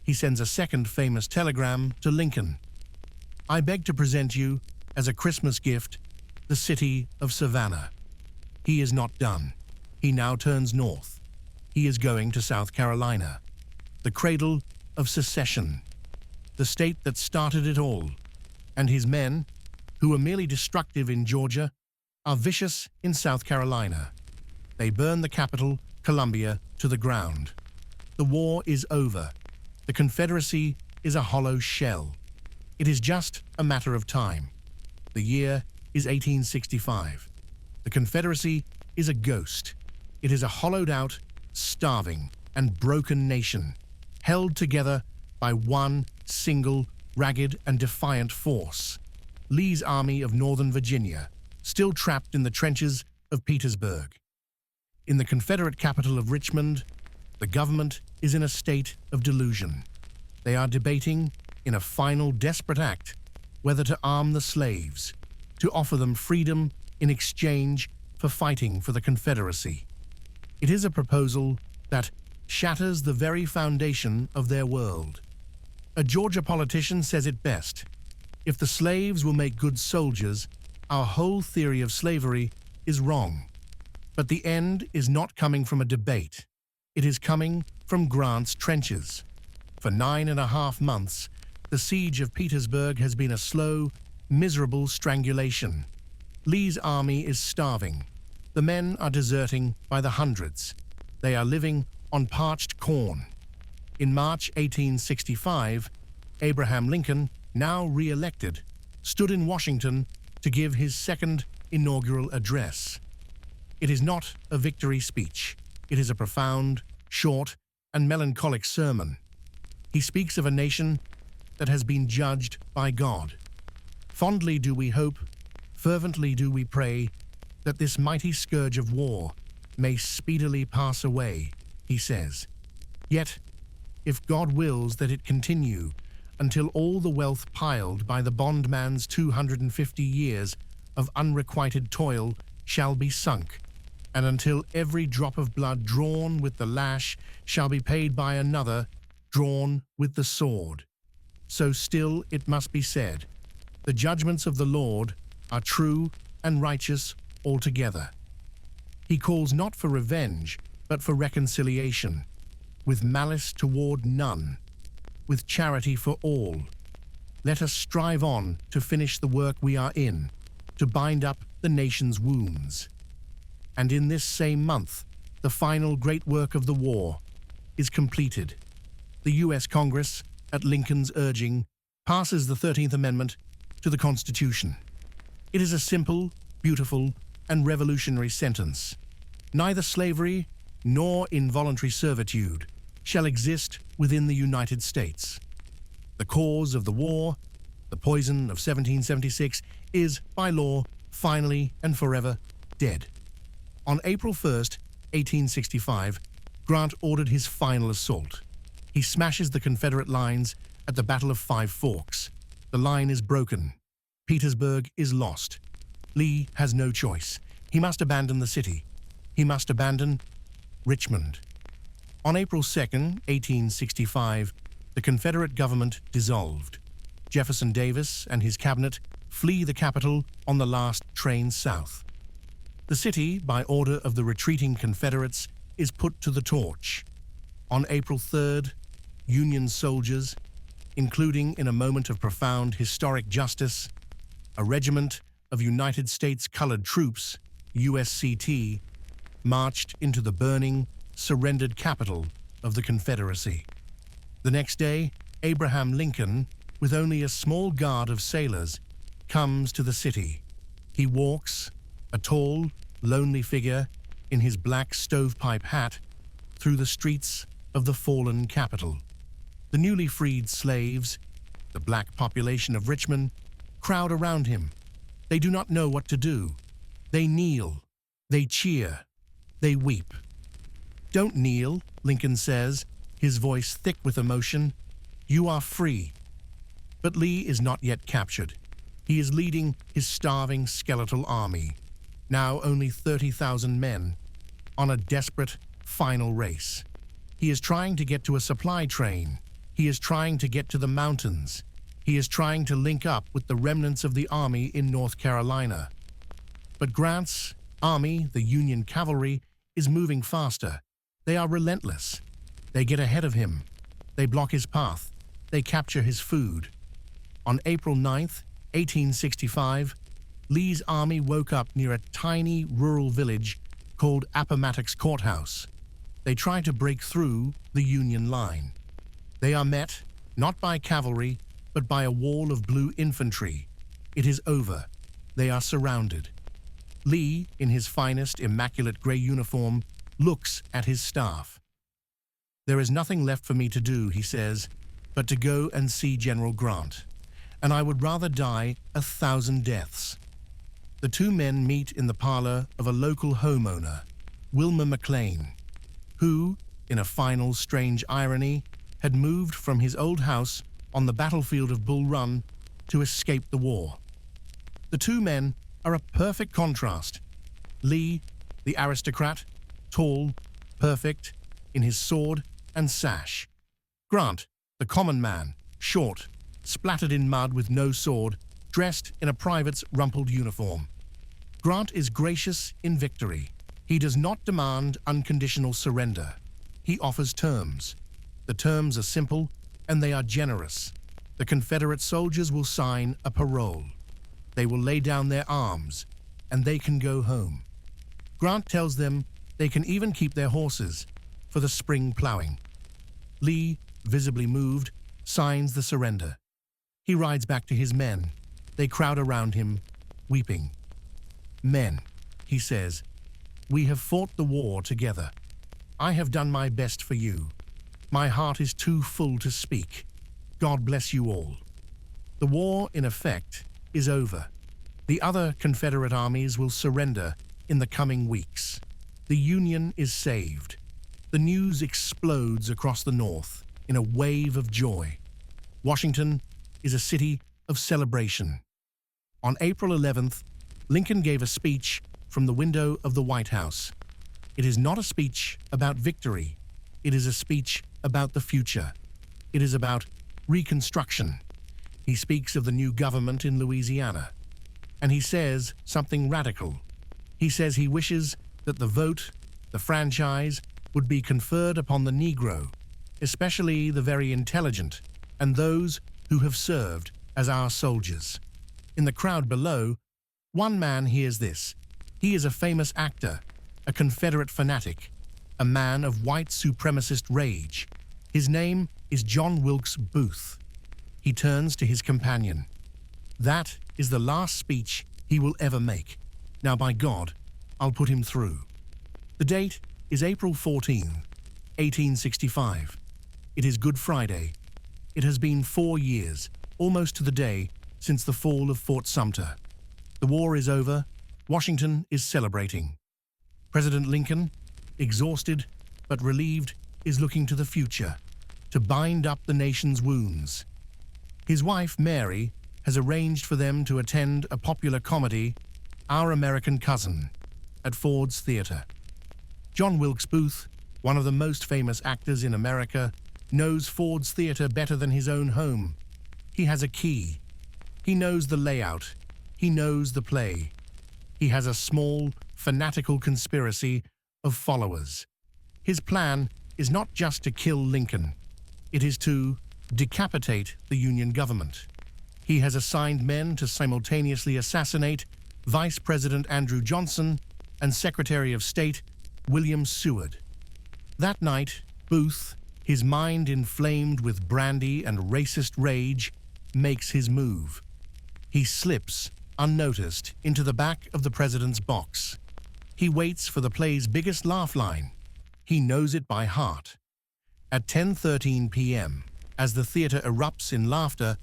He sends a second famous telegram to Lincoln. "I beg to present you, as a Christmas gift, the city of Savannah." He is not done. He now turns north. He is going to South Carolina, the cradle of secession, the state that started it all. And his men, who were merely destructive in Georgia, are vicious in South Carolina. They burn the capital, Columbia, to the ground. The war is over. The Confederacy is a hollow shell. It is just a matter of time. The year is 1865. The Confederacy is a ghost. It is a hollowed-out, starving, and broken nation, held together by one single, ragged, and defiant force: Lee's Army of Northern Virginia, still trapped in the trenches of Petersburg. In the Confederate capital of Richmond, the government is in a state of delusion. They are debating, in a final desperate act, whether to arm the slaves, to offer them freedom in exchange for fighting for the Confederacy. It is a proposal that shatters the very foundation of their world. A Georgia politician says it best: "If the slaves will make good soldiers, our whole theory of slavery is wrong." But the end is not coming from a debate. It is coming from Grant's trenches. For 9.5 months, the siege of Petersburg has been a slow, miserable strangulation. Lee's army is starving. The men are deserting by the hundreds. They are living on parched corn. In March 1865, Abraham Lincoln, now re-elected, stood in Washington to give his second inaugural address. It is not a victory speech. It is a profound, short, and melancholic sermon. He speaks of a nation that has been judged by God. Fondly do we hope, fervently do we pray, that this mighty scourge of war may speedily pass away, he says. Yet, if God wills that it continue until all the wealth piled by the bondman's 250 years of unrequited toil shall be sunk, and until every drop of blood drawn with the lash shall be paid by another drawn with the sword, so still it must be said, the judgments of the Lord are true and righteous altogether. He calls not for revenge, but for reconciliation, with malice toward none, with charity for all. Let us strive on to finish the work we are in, to bind up the nation's wounds. And in this same month, the final great work of the war is completed. The U.S. Congress, at Lincoln's urging, passes the 13th Amendment to the Constitution. It is a simple, beautiful, and revolutionary sentence. Neither slavery nor involuntary servitude shall exist within the United States. The cause of the war, the poison of 1776, is, by law, finally and forever dead. On April 1st, 1865, Grant ordered his final assault. He smashes the Confederate lines at the Battle of Five Forks. The line is broken. Petersburg is lost. Lee has no choice. He must abandon the city. He must abandon Richmond. On April 2nd, 1865, the Confederate government dissolved. Jefferson Davis and his cabinet flee the capital on the last train south. The city, by order of the retreating Confederates, is put to the torch. On April 3rd, Union soldiers, including in a moment of profound historic justice, a regiment of United States colored troops, USCT, marched into the burning, surrendered capital of the Confederacy. The next day, Abraham Lincoln, with only a small guard of sailors, comes to the city. He walks, a tall, lonely figure, in his black stovepipe hat, through the streets of the fallen capital. The newly freed slaves, the black population of Richmond, crowd around him. They do not know what to do. They kneel, they cheer, they weep. "Don't kneel," Lincoln says, his voice thick with emotion. "You are free." But Lee is not yet captured. He is leading his starving skeletal army, now only 30,000 men, on a desperate final race. He is trying to get to a supply train. He is trying to get to the mountains. He is trying to link up with the remnants of the army in North Carolina. But Grant's army, the Union cavalry, is moving faster. They are relentless. They get ahead of him. They block his path. They capture his food. On April 9th, 1865, Lee's army woke up near a tiny rural village called Appomattox Courthouse. They try to break through the Union line. They are met, not by cavalry, but by a wall of blue infantry. It is over. They are surrounded. Lee, in his finest immaculate gray uniform, looks at his staff. "There is nothing left for me to do," he says, "but to go and see General Grant, and I would rather die 1,000 deaths." The two men meet in the parlor of a local homeowner, Wilmer McLean, who, in a final strange irony, had moved from his old house on the battlefield of Bull Run to escape the war. The two men are a perfect contrast. Lee, the aristocrat, tall, perfect, in his sword and sash. Grant, the common man, short, splattered in mud with no sword, dressed in a private's rumpled uniform. Grant is gracious in victory. He does not demand unconditional surrender. He offers terms. The terms are simple, and they are generous. The Confederate soldiers will sign a parole. They will lay down their arms, and they can go home. Grant tells them they can even keep their horses for the spring plowing. Lee, visibly moved, signs the surrender. He rides back to his men. They crowd around him, weeping. "Men," he says, "we have fought the war together. I have done my best for you. My heart is too full to speak. God bless you all." The war, in effect, is over. The other Confederate armies will surrender in the coming weeks. The Union is saved. The news explodes across the North in a wave of joy. Washington is a city of celebration. On April 11th, Lincoln gave a speech from the window of the White House. It is not a speech about victory. It is a speech about the future. It is about Reconstruction. He speaks of the new government in Louisiana. And he says something radical. He says he wishes that the vote, the franchise, would be conferred upon the Negro, especially the very intelligent and those who have served as our soldiers. In the crowd below, one man hears this. He is a famous actor, a Confederate fanatic, a man of white supremacist rage. His name is John Wilkes Booth. He turns to his companion. That is the last speech he will ever make. Now, by God, I'll put him through. The date is April 14, 1865. It is Good Friday. It has been 4 years, almost to the day, since the fall of Fort Sumter. The war is over. Washington is celebrating. President Lincoln, exhausted but relieved, is looking to the future, to bind up the nation's wounds. His wife, Mary, has arranged for them to attend a popular comedy, Our American Cousin, at Ford's Theater. John Wilkes Booth, one of the most famous actors in America, knows Ford's Theater better than his own home. He has a key. He knows the layout. He knows the play. He has a small, fanatical conspiracy of followers. His plan is not just to kill Lincoln. It is to decapitate the Union government. He has assigned men to simultaneously assassinate Vice President Andrew Johnson and Secretary of State William Seward. That night, Booth, his mind inflamed with brandy and racist rage, makes his move. He slips, unnoticed, into the back of the president's box. He waits for the play's biggest laugh line. He knows it by heart. At 10:13 p.m., as the theater erupts in laughter,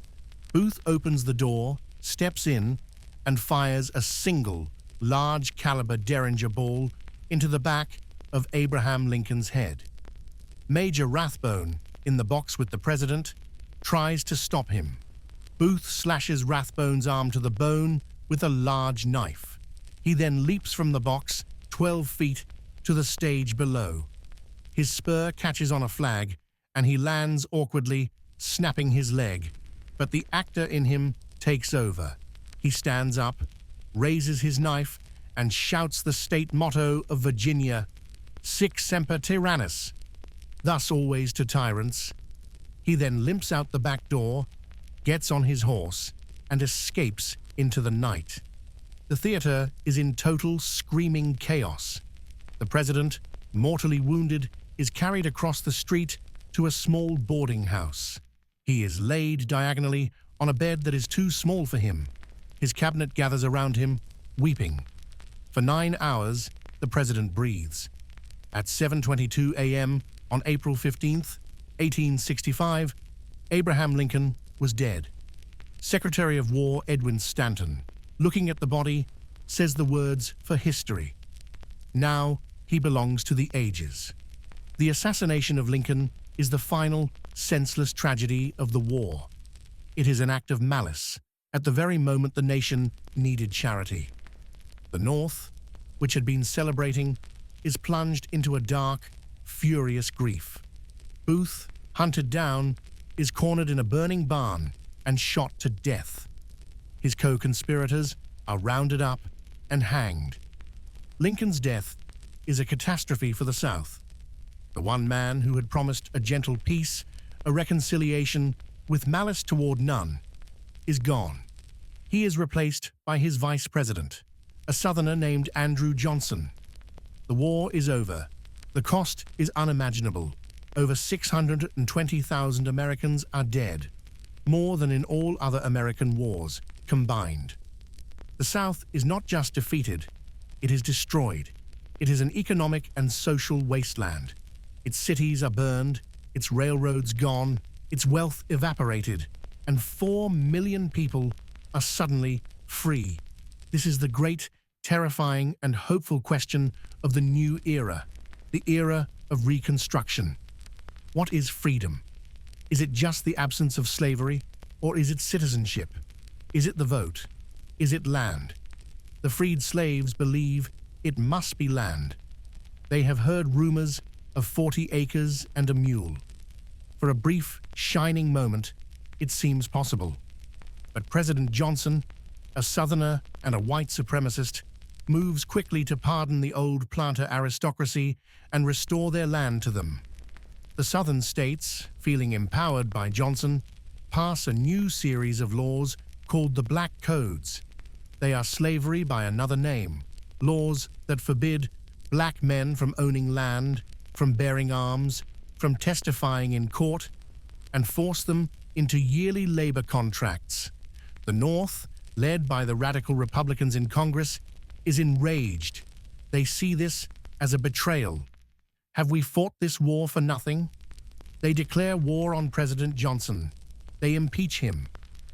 Booth opens the door, steps in, and fires a single, large-caliber Derringer ball into the back of Abraham Lincoln's head. Major Rathbone, in the box with the president, tries to stop him. Booth slashes Rathbone's arm to the bone with a large knife. He then leaps from the box 12 feet to the stage below. His spur catches on a flag, and he lands awkwardly, snapping his leg. But the actor in him takes over. He stands up, raises his knife, and shouts the state motto of Virginia, Sic semper tyrannis, thus always to tyrants. He then limps out the back door, gets on his horse, and escapes into the night. The theater is in total screaming chaos. The president, mortally wounded, is carried across the street to a small boarding house. He is laid diagonally on a bed that is too small for him. His cabinet gathers around him, weeping. For 9 hours, the president breathes. At 7:22 a.m. on April 15th, 1865, Abraham Lincoln was dead. Secretary of War Edwin Stanton, looking at the body, says the words for history. Now he belongs to the ages. The assassination of Lincoln is the final, senseless tragedy of the war. It is an act of malice at the very moment the nation needed charity. The North, which had been celebrating, is plunged into a dark, furious grief. Booth, hunted down, is cornered in a burning barn and shot to death. His co-conspirators are rounded up and hanged. Lincoln's death is a catastrophe for the South. The one man who had promised a gentle peace, a reconciliation with malice toward none, is gone. He is replaced by his vice president, a Southerner named Andrew Johnson. The war is over. The cost is unimaginable. Over 620,000 Americans are dead, more than in all other American wars combined. The South is not just defeated, it is destroyed. It is an economic and social wasteland. Its cities are burned, its railroads gone, its wealth evaporated, and 4 million people are suddenly free. This is the great, terrifying, and hopeful question of the new era, the era of Reconstruction. What is freedom? Is it just the absence of slavery, or is it citizenship? Is it the vote? Is it land? The freed slaves believe it must be land. They have heard rumors of 40 acres and a mule. For a brief, shining moment, it seems possible. But President Johnson, a Southerner and a white supremacist, moves quickly to pardon the old planter aristocracy and restore their land to them. The Southern states, feeling empowered by Johnson, pass a new series of laws called the Black Codes. They are slavery by another name, laws that forbid black men from owning land, from bearing arms, from testifying in court, and force them into yearly labor contracts. The North, led by the radical Republicans in Congress, is enraged. They see this as a betrayal. Have we fought this war for nothing? They declare war on President Johnson. They impeach him,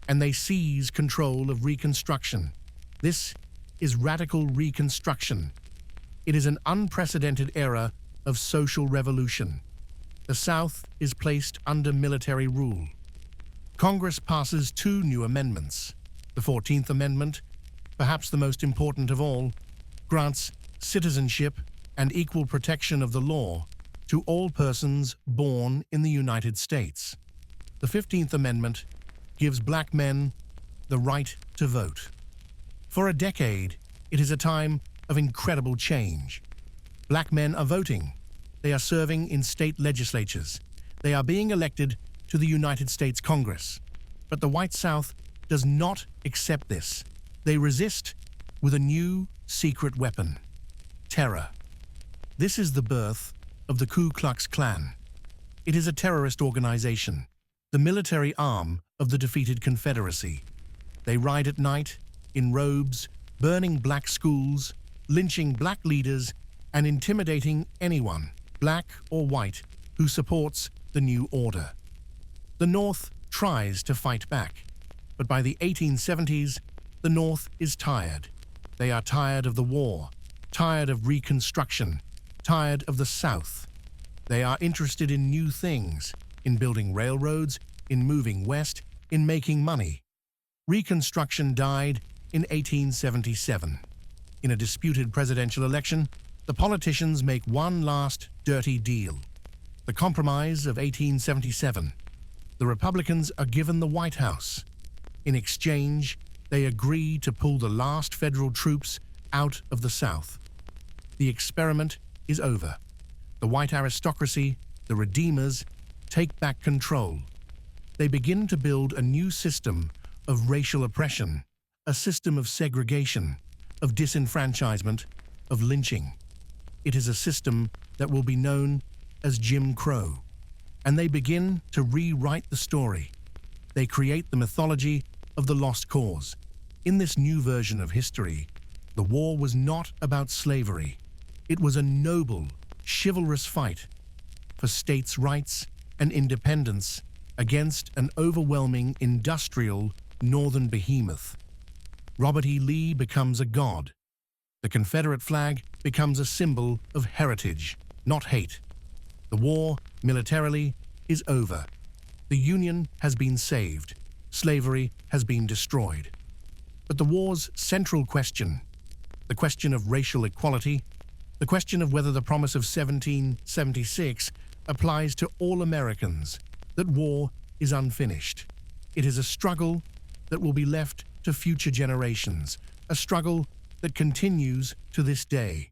and they seize control of Reconstruction. This is radical Reconstruction. It is an unprecedented era of social revolution. The South is placed under military rule. Congress passes 2 new amendments. The 14th Amendment, perhaps the most important of all, grants citizenship and equal protection of the law to all persons born in the United States. The 15th Amendment gives black men the right to vote. For a decade, it is a time of incredible change. Black men are voting. They are serving in state legislatures. They are being elected to the United States Congress. But the white South does not accept this. They resist with a new secret weapon. terror. This is the birth of the Ku Klux Klan. It is a terrorist organization, the military arm of the defeated Confederacy. They ride at night, in robes, burning black schools, lynching black leaders, and intimidating anyone, black or white, who supports the new order. The North tries to fight back, but by the 1870s, the North is tired. They are tired of the war, tired of Reconstruction, tired of the South. They are interested in new things, in building railroads, in moving west, in making money. Reconstruction died in 1877. In a disputed presidential election, the politicians make one last dirty deal. The Compromise of 1877. The Republicans are given the White House. In exchange, they agree to pull the last federal troops out of the South. The experiment is over. The white aristocracy, the Redeemers, take back control. They begin to build a new system of racial oppression, a system of segregation, of disenfranchisement, of lynching. It is a system that will be known as Jim Crow. And they begin to rewrite the story. They create the mythology of the lost cause. In this new version of history, the war was not about slavery. It was a noble, chivalrous fight for states' rights and independence against an overwhelming industrial northern behemoth. Robert E. Lee becomes a god. The Confederate flag becomes a symbol of heritage, not hate. The war, militarily, is over. The Union has been saved. Slavery has been destroyed. But the war's central question, the question of racial equality, the question of whether the promise of 1776 applies to all Americans, that war is unfinished. It is a struggle that will be left to future generations, a struggle that continues to this day.